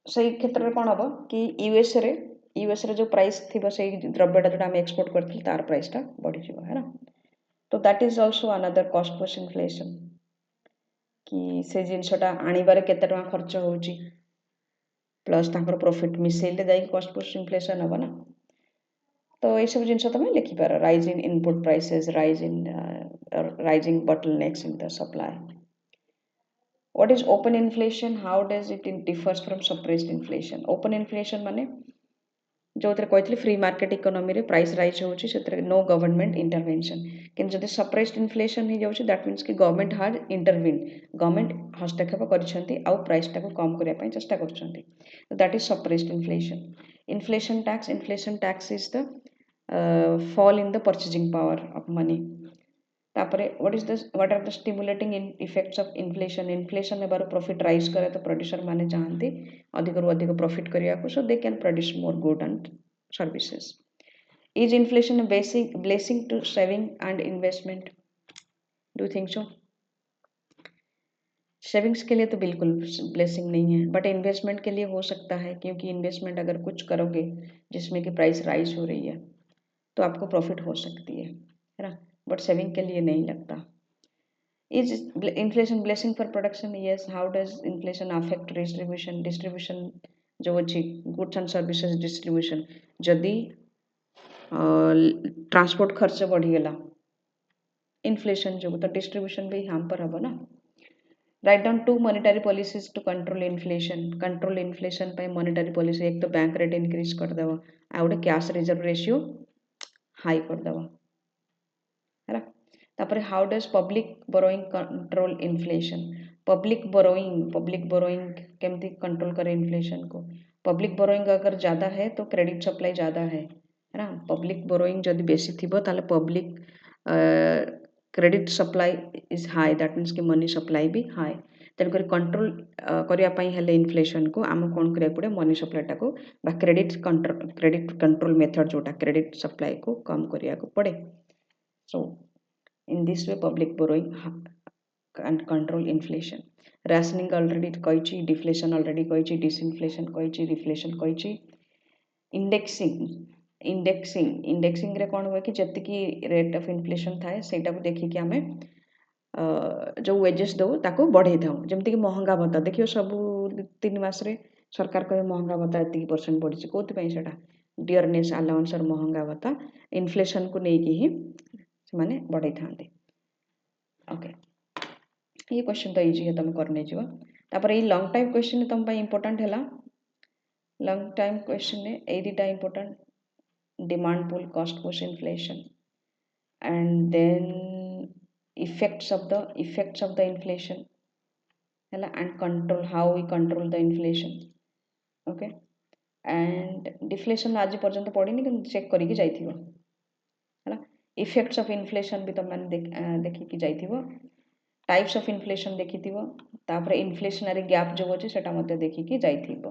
सही क्षेत्र में कौन हम कि यूएस रे जो प्राइस थी से द्रव्यटा जो आम एक्सपोर्ट करथिल तार प्राइसटा बढ़ीजिव है ना। तो that is also another cost push inflation, कि से जिनसटा आनिबारे केते टका खर्च होउची प्लस तांकर प्रॉफिट मिसेइले जाई कॉस्ट पुश इन्फ्लेशन हम ना। तो ये सब जिनस तुम लिखिपार, rise in input prices, rising bottlenecks in the supply. What is open inflation? How does it differs from suppressed inflation? Open inflation माने जो कहते फ्री मार्केट इकोनॉमी रे प्राइस राइज होची से नो गवर्नमेंट इंटरवेंशन, किंतु जदि सप्रेस्ड इन्फ्लेशन ही जाउची दैट मीन्स कि गवर्नमेंट हाज इंटरवीन, गवर्नमेंट हस्तक्षेप करिसेंती आउ प्राइस टाको कम करिया पई चेष्टा करछंती, तो that is suppressed inflation. Inflation tax is the fall in the purchasing power of money. तापरे what are the stimulating effects of inflation? Inflation ने बारो profit rise करे तो producer माने चाहती अधिक रू अधिक profit करिया को, so they can produce more good and services. Is inflation a blessing to saving and investment? Do you think so? Savings के लिए तो बिल्कुल ब्लेसिंग नहीं है, बट इन्वेस्टमेंट के लिए हो सकता है, क्योंकि इन्वेस्टमेंट अगर कुछ करोगे जिसमें कि प्राइस राइज हो रही है तो आपको प्रॉफिट हो सकती है ना, बट सेविंग के लिए नहीं लगता। Is inflation blessing for production? Yes. How does inflation affect distribution? Distribution जो अच्छी गुड्स एंड सर्विसेज डिस्ट्रीब्यूशन, जदि ट्रांसपोर्ट खर्च बढ़ीगला इन्फ्लेशन जो, तो डिस्ट्रीब्यूशन भी हम पर हम ना। Write down two monetary policies to control inflation. Control inflation पे मॉनेटरी पॉलिसी, एक तो बैंक रेट इंक्रीज करदेव आ गोटे कैश रिजर्व रेशियो हाई करदेव है। तापर how does public borrowing control inflation? Public borrowing केमती कंट्रोल करे इन्फ्लेशन को? पब्लिक बोरोइंग अगर ज़्यादा है तो क्रेडिट सप्लाई ज़्यादा है ना। पब्लिक बोरोइंग जदि बेसी थी ताले public credit supply is high, that means कि मनी सप्लाई भी हाई। तेणुकर कंट्रोल करने हेले इन्फ्लेशन को आम कौन करा पड़े, मनी सप्लाईटा को बा क्रेडिट कंट्रोल मेथड जोटा क्रेडिट सप्लाई को कम करा पड़े। सो in this way public borrowing and control inflation. Rationing already कही, deflation already कही, disinflation कही, reflation कही। इंडेक्सिंग रे कौन हुए कि जतिकी रेट ऑफ इन्फ्लेशन थाए सेटा को देखिकी आमे जो वेजेस दो ताको बढ़े थाउ, जमती कि महंगा भत्ता देखियो सब 3 मास रे सरकार कहे महंगा भत्ता एतिकी परसेंट बढ़ी, कोथि पई सेटा डियरनेस अलाउंस और महंगा भत्ता इन्फ्लेशन को लेके ही माने बढ़ई थांते। ओके, ये क्वेश्चन तो इजी है, तुम करने जीव। तापर ये लॉन्ग टाइम क्वेश्चन तुम इंपोर्टेंट है। लॉन्ग टाइम क्वेश्चन ने ए दुटा important, demand pull cost push inflation and then effects of the inflation है and control, how we control the inflation. Okay, and deflation आज पर्यंत पढ़ी कि चेक करके जाइथिबो है। इफेक्ट्स ऑफ इन्फ्लेशन भी तुम मैंने देखिकी जाइथिबो, टाइप्स ऑफ इन्फ्लेशन देखी तापर इन्फ्लेशनरी गैप जो अच्छे सेटा मते देखिकी जाइथिबो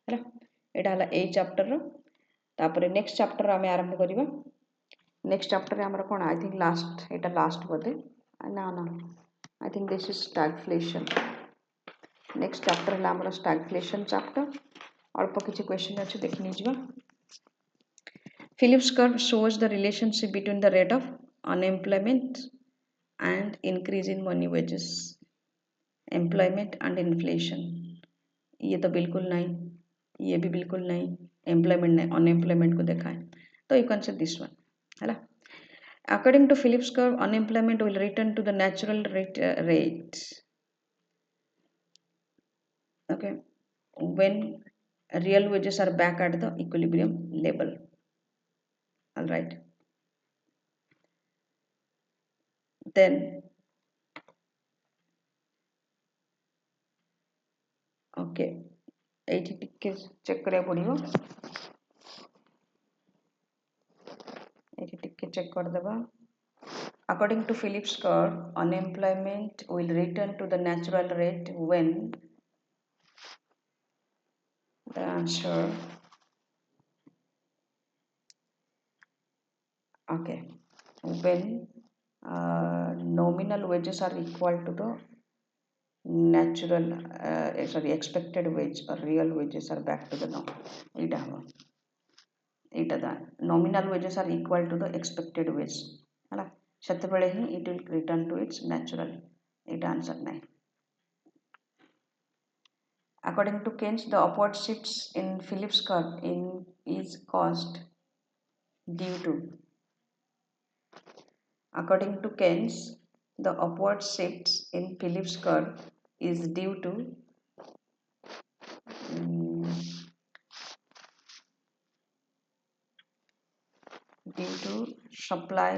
है। एटा हला ए चैप्टर रो। तापर नेक्स्ट चैप्टर आमे आरंभ करिबा। नेक्स्ट चैप्टर हमर कोन, I think last, Etah last बोधे ना ना, I think this is stagflation. Next chapter हला हमर स्टैगफ्लेशन चैप्टर। अल्प किछि क्वेश्चन अछि देखि निजिबा। Phillips curve shows the relationship between the rate of unemployment and increase in money wages, employment and inflation। ये तो बिल्कुल नहीं, ये भी बिल्कुल नहीं, एम्प्लॉयमेंट नहीं, अनएम्प्लॉयमेंट को देखा है, तो you can say this one है ना। According to Phillips curve, unemployment will return to the natural rate. Okay, when real wages are back at the equilibrium level. All right. Then okay, एठी टिके check करिया पड़िबो, एठी टिके check कर देबा। According to Phillips curve, unemployment will return to the natural rate when the answer, okay, when nominal wages are equal to the natural expected wage or real wages are back to the norm. Ita the nominal wages are equal to the expected wage है, सेतेबेले ही it will return to its natural। ita answer नहीं। According to Keynes, the upward shifts in Phillips curve is caused due to, according to Keynes, the upward shifts in Phillips curve is due to supply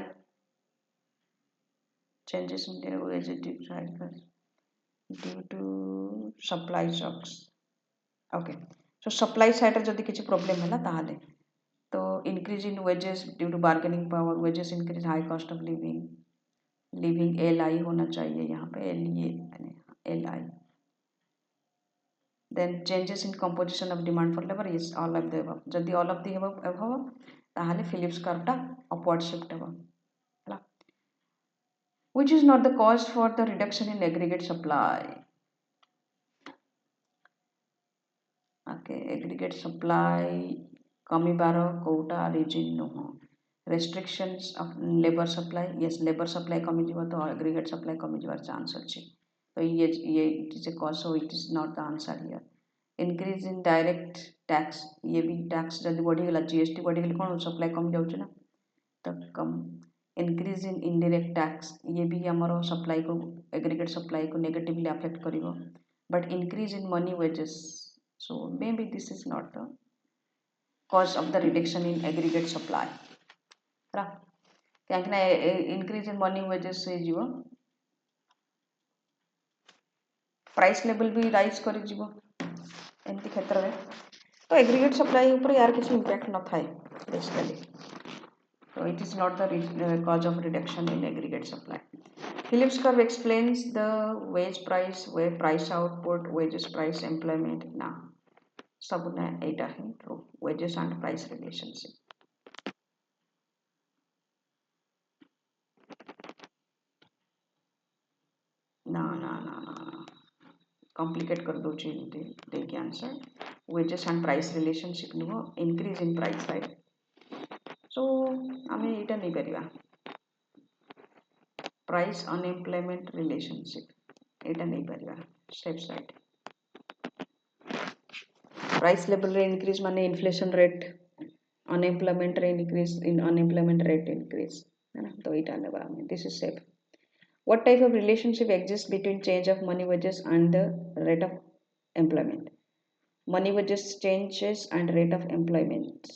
changes in the wage due to supply shocks। okay, so supply side जदि किसी problem है ताहले तो increase in wages due to bargaining power, wages increase, high cost of living, LI होना चाहिए यहाँ पे, LI। then changes in composition of demand for labor, is all of the above। जदि all of the above ताहले Phillips curve टा upward shift होगा, which is not the cause for the reduction in aggregate supply। Okay aggregate supply कमिबार कोटा reason नुह restrictions of labor supply yes labor supply कमी जीव तो aggregate supply कमी जीवार चांस अच्छी तो ये it is a cause so it is not the answer here increase in direct tax ये भी tax जल्दी बढ़ी गला GST बढ़ी गली कौन supply कम जाऊँ ना तो कम increase in indirect tax ये भी हमारो supply को aggregate supply को negatively affect करिवो but increase in money wages so maybe this is not the cause of the reduction in aggregate supply कहीं increase in money wages से जीव price level भी rise कर जीव एमती क्षेत्र में तो एग्रीगेट सप्लाई ऊपर यार किसी इम्पैक्ट न थाए basically so it is not the cause of reduction in aggregate supply. Phillips curve explains the wage price price output wages price employment ना सब ना एटा है true wages and price relationship ना ना ना ना कॉम्प्लिकेट कर दो चीज देखिए answer wages and price relationship नुह increase in price right so आमे एटा नहीं करिवा price unemployment relationship एटा नहीं करिवा स्टेप साइड price level रे increase माने inflation rate unemployment रे increase in unemployment rate increase है ना तो एटा ने बराबर this is safe. What type of relationship exists between change of money wages and the rate of employment? Money wages changes and rate of employment.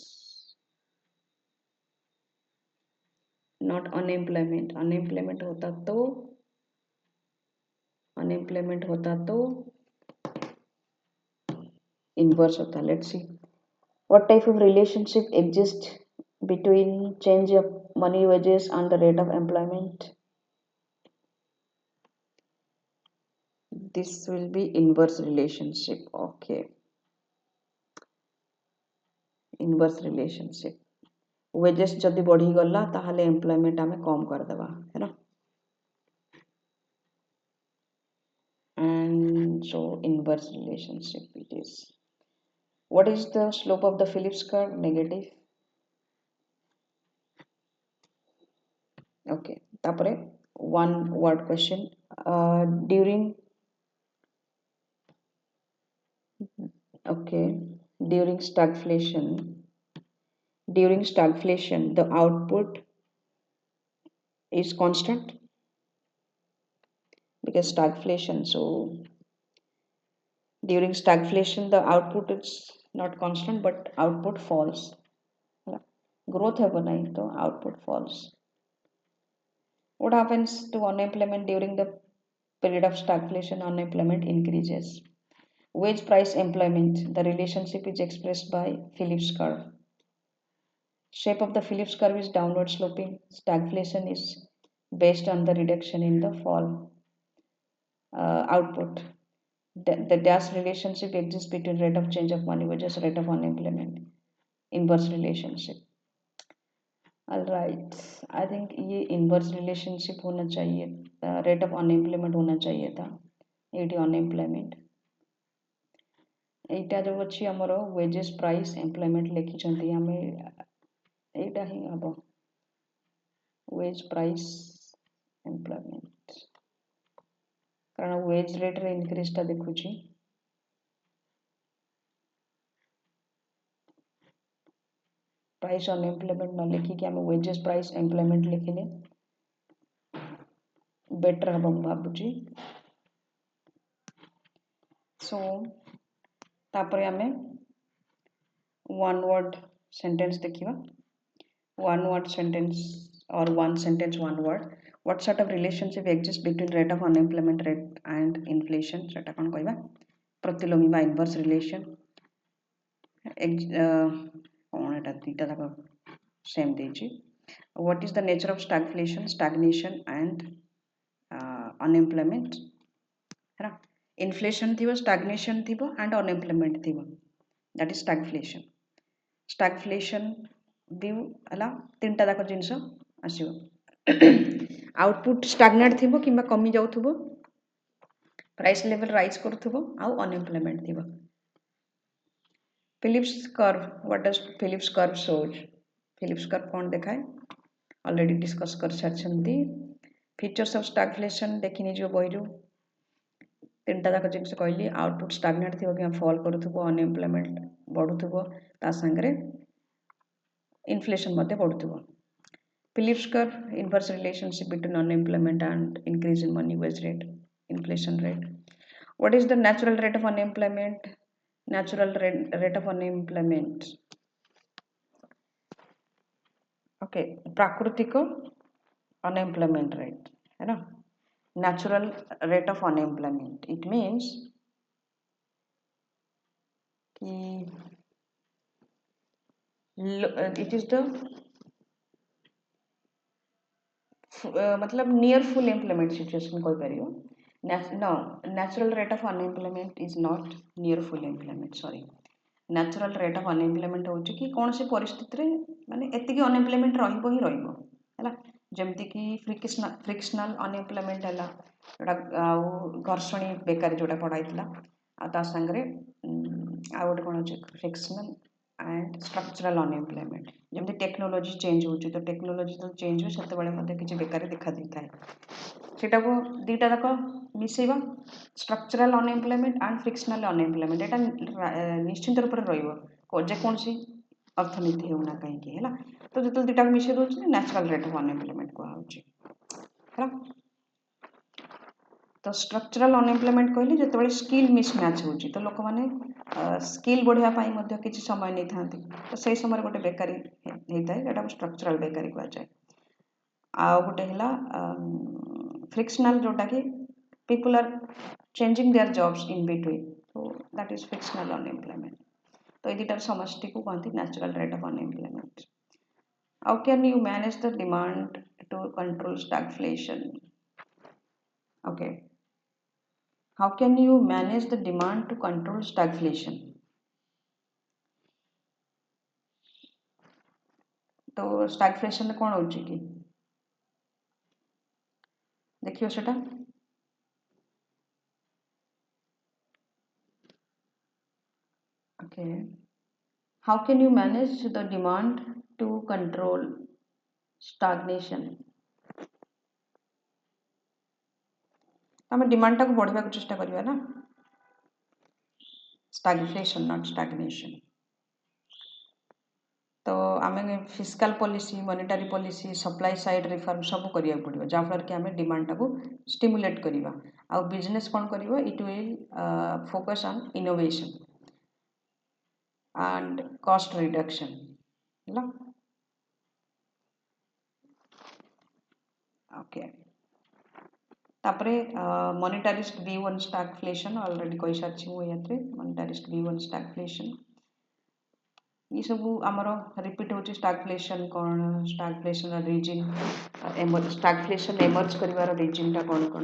Not unemployment. Unemployment होता तो inverse होता. Let's see. What type of relationship exists between change of money wages and the rate of employment? This will be inverse relationship. Okay. Inverse relationship. Wages जदि बढ़ी गला ताहले employment आमे कम कर देबा है ना and so inverse relationship it is. What is the slope of the Phillips curve? Negative. Okay. तापरे one word question. During during stagflation the output is constant because stagflation so during stagflation the output is not constant but output falls growth है नहीं तो output falls. What happens to unemployment during the period of stagflation? Unemployment increases. Wage price employment the relationship is expressed by Phillips curve. Shape of the Phillips curve is downward sloping. Stagflation is based on the reduction in the fall output. The dash relationship exists between rate of change of money wages rate of unemployment. Inverse relationship. All right. I think ये inverse relationship होना चाहिए. Rate of unemployment होना चाहिए था. Eighty unemployment. एटा जो अच्छी हमरो wages price employment Lekhi चंती हमें एटा ही अब wage price employment कारण wage rate रे increase टा देखुची price unemployment न लिखी कि हमें wages price employment लिखिले better हम भाबुची so तापरे हमें one word sentence देखिवा one word sentence or one sentence one word what sort of relationship exists between rate of unemployment rate and inflation सेटा कौन कहबा प्रतिलोमी बा inverse relation कौन एटा तीटा तक same देची what is the nature of stagflation stagnation and unemployment है ना inflation थिबो stagnation थिबो and unemployment थिबो that is stagflation stagflation view अला तीनटा तक जिंस आसीबो आउटपुट स्टैग्नेट थिबो किबा कमी जाउथबो प्राइस लेवल राइज करथबो आ अनएम्प्लॉयमेंट थिबो Phillips curve, what does Phillips curve shows? Phillips curve कौन देखा है? Already discuss कर सारी features of stagflation देखी नहीं जो बहिरू तीनटा जाक जिन कहली आउटपुट स्टाग्नेट थी कि फॉल करूथबो अनएम्प्लॉयमेंट बढ़ुथबो ता संगरे inflation Madhya बढ़ुथबो Phillips curve inverse relationship between unemployment and increase in money wage rate inflation rate. What is the natural rate of unemployment? Natural rate of unemployment, okay, प्राकृतिक unemployment rate है ना. Natural rate of unemployment, it means कि it is the मतलब near full employment situation कोई करियो. No, natural rate of unemployment is not near full employment, sorry. Natural rate of unemployment होची कि कौन सी परिस्थिति रे माने एतिकी unemployment रहिबो ही रहिबो हैला. जेमति कि फ्रिक्शनल अनएम्प्लॉयमेंट हैला जोटा घर्षणी बेकारी जोटा पढ़ाइथिला आ ता संगरे आ गोटे कोन अछि फ्रिक्शनल एंड स्ट्रक्चरल अनएम्प्लॉयमेंट. जमती टेक्नोलॉजी चेंज होची तो टेक्नोलॉजी तो चेंज हो सेते बेले मध्ये किछि बेकारी देखा दिथाय सेटा को दीटा तक मिसेबा structural unemployment and frictional unemployment एटा निश्चित रूप रे रहिबो को जे कोनसी अर्थनीति हेउना काहे कि हैला. तो जतल दीटा को मिसे दोछ नेचुरल रेट ऑफ अनएम्प्लॉयमेंट को होची हैला. तो स्ट्रक्चरल अनएम्प्लॉयमेंट कहली जतबेले स्किल मिसमैच होची तो लोक माने स्किल बढ़िया पाई मध्य किछि समय नै थांती तो सही समय गोटे बेकारी हेताय जेटा स्ट्रक्चरल बेकारी को जाय. आ गोटे हला फ्रिक्शनल जोटा कि people are changing their jobs in between, so that is frictional unemployment. तो ये दीटार समष्टि को कहती natural rate of unemployment. How can you manage the demand to control stagflation? Okay, how can you manage the demand to control stagflation? तो stagflation कौन होची कि देखियो सेटा okay. How can you manage the demand to control stagnation? आम demand टाक बढ़ावा चेष्टा करिया ना. स्टैग्फ्लेशन नॉट स्टैग्नेशन. तो आम फिस्काल policy monetary policy supply side reform सब करिया पड़िबो जाफर कि आम डिमांड टाक स्टिमुलेट करिबा. आ बिजनेस कोन करिवो it will focus on innovation and cost reduction हैला. ओके तापरे monetarist view on stagflation already कहि सारछि मु यात्रे मॉनेटरिस्ट व्यू ऑन स्टैग्फ्लेशन ये सब आमर रिपीट होची. स्टैग्फ्लेशन कौन स्टैग्फ्लेशन रीजन स्टैग्फ्लेशन एमर्ज करिवार रीजन टा कौन कौन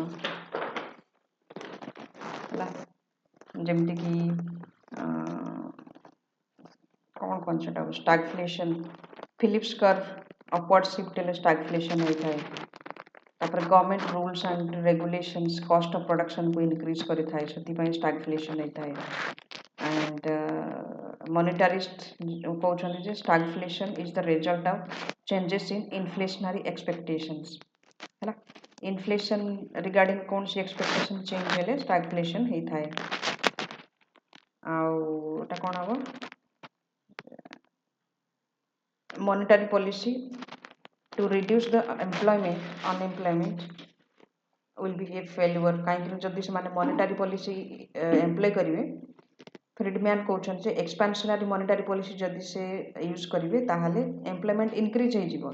है जमती कि कौन कौन से stagflation Phillips curve upward shift हेले स्टैग्फ्लेशन होता है. तापर government rules and regulations cost of production को इंक्रीज करि थाए सेति पय स्टैग्फ्लेशन होता है. एंड monetarist कहउछन जे stagflation is the result of changes in inflationary expectations हैला. इन्फ्लेशन रिगार्डिंग कौन सी एक्सपेक्टेशन चेंज हेले stagflation हेई थाए. आउ एटा कोन हबो monetary policy to reduce the unemployment will be a failure. काहे जदि से माने monetary policy एम्प्लॉय करिवे फ्रीडमैन कहउछन जे एक्सपेंशनरी मॉनेटरी पॉलिसी जदि से यूज करिवे ताहाले एम्प्लॉयमेंट इंक्रीज हो जिवो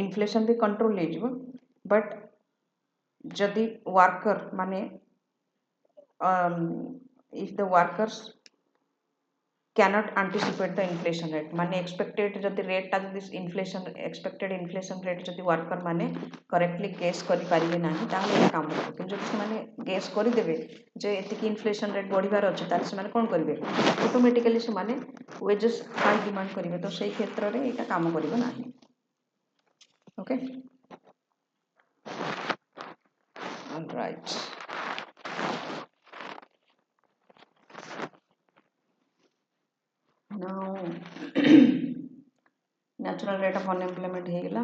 इन्फ्लेशन भी कंट्रोल हो जिवो. बट जदि वर्कर माने if the workers cannot anticipate the inflation rate माने expected जदि रेट टा जदि इन्फ्लेशन एक्सपेक्टेड इन्फ्लेशन रेट जदि वर्कर माने करेक्टली गेस करि पारिबे नाही ताहाले काम करबो. कि जदि से माने गेस करि देबे जे एतिकी इन्फ्लेशन रेट बढ़िबार अछि ताले से माने कोन करिवे ऑटोमेटिकली से माने वेजेस हाई डिमांड करिवे तो सेही क्षेत्र रे एटा काम करिबो नाही. Okay alright. now natural rate of unemployment ହେଇଗଲା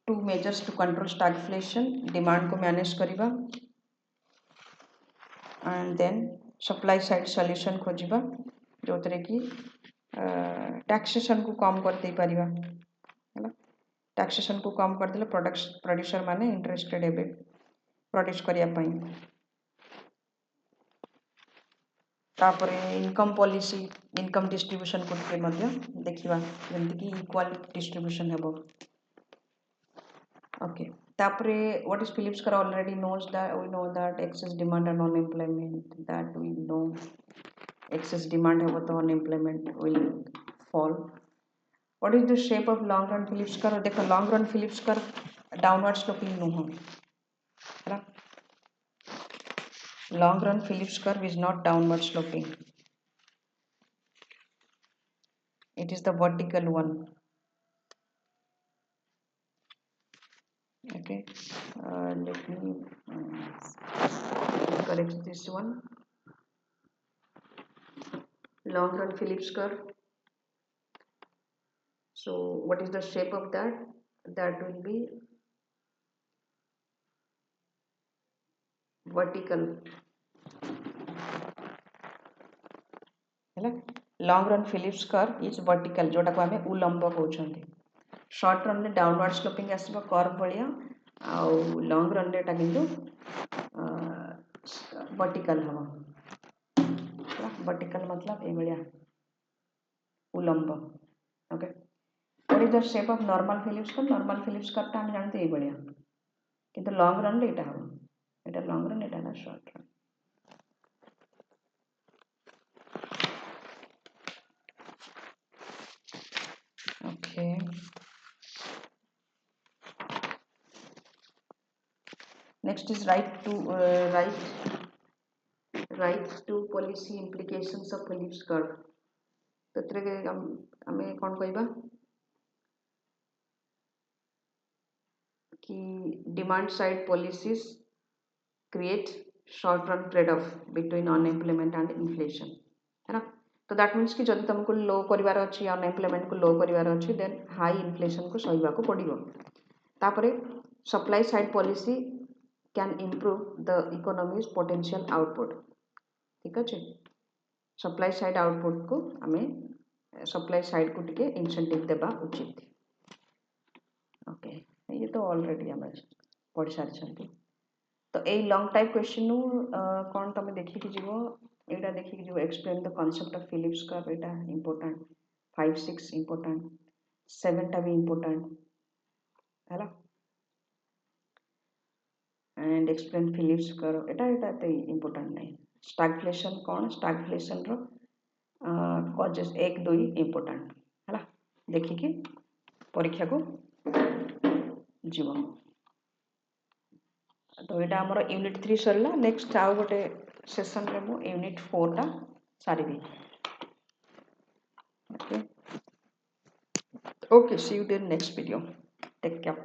two measures to control stagflation demand को manage करिबा and then supply side solution खोजिबा जोतरे की taxation को कम कर दे परिबा हैला taxation को कम कर देले प्रोड्यूसर माने इंटरेस्टेड हेबे प्रोड्यूस करिया पई तापरे इनकम पॉलिसी इनकम डिस्ट्रीब्यूशन को के मध्य देखिबा जेंति की इक्वल डिस्ट्रीब्यूशन हेबो okay तापरे what is Phillips car already knows that we know that excess demand and unemployment that we know excess demand हेबो तो unemployment will fall what is the shape of long run Phillips car देखो long run Phillips car downward sloping नो हो है long run Phillips curve is not downward sloping it is the vertical one okay let me correct this one long run Phillips curve so what is the shape of that will be vertical long run Phillips curve is vertical जोटा को हमें उलंब कहउछंती short run में downward sloping आसीबा curve भलिया आ long run रे एटा किंतु vertical हवा vertical मतलब ए भलिया उलंब okay what is the shape of normal Phillips curve ता हम जानते ए भलिया किंतु long run रे एटा हवा एटा long run एटा ना short run okay next is right to policy implications of Phillips curve तत्रे हमें कौन कहबा कि demand side policies create short run trade off between unemployment and inflation है ना तो दैट मीन्स कि जदि तुमको लो करिवार अछि अनएम्प्लॉयमेंट को लो करिवार अछि देन हाई इन्फ्लेशन को सहिबा को पड़िबो तापरे supply side policy can improve the economies potential output ठीक अछि सप्लाई साइड आउटपुट को हमें सप्लाई साइड को टिके इंसेंटिव देबा उचित ओके ये तो ऑलरेडी हम पढ़ सारी छथि तो ए लॉन्ग टाइप क्वेश्चन नु कोन तमे देखि कि जीवो एटा देखि कि जो explain the concept of Phillips curve Etah important 5 6 important 7 टा भी इंपोर्टेंट हैला एंड एक्सप्लेन फिलिप्स कर्व एटा ते इंपोर्टेंट नहीं स्टैगफ्लेशन कोन स्टैगफ्लेशन रो कॉजेस 1 2 इंपोर्टेंट हैला देखि कि परीक्षा को जीवो तो ये आमर यूनिट 3 सरला नेक्स्ट आउ गोटे सेशन रे मु यूनिट 4 टा सारिबी okay see you in next video take care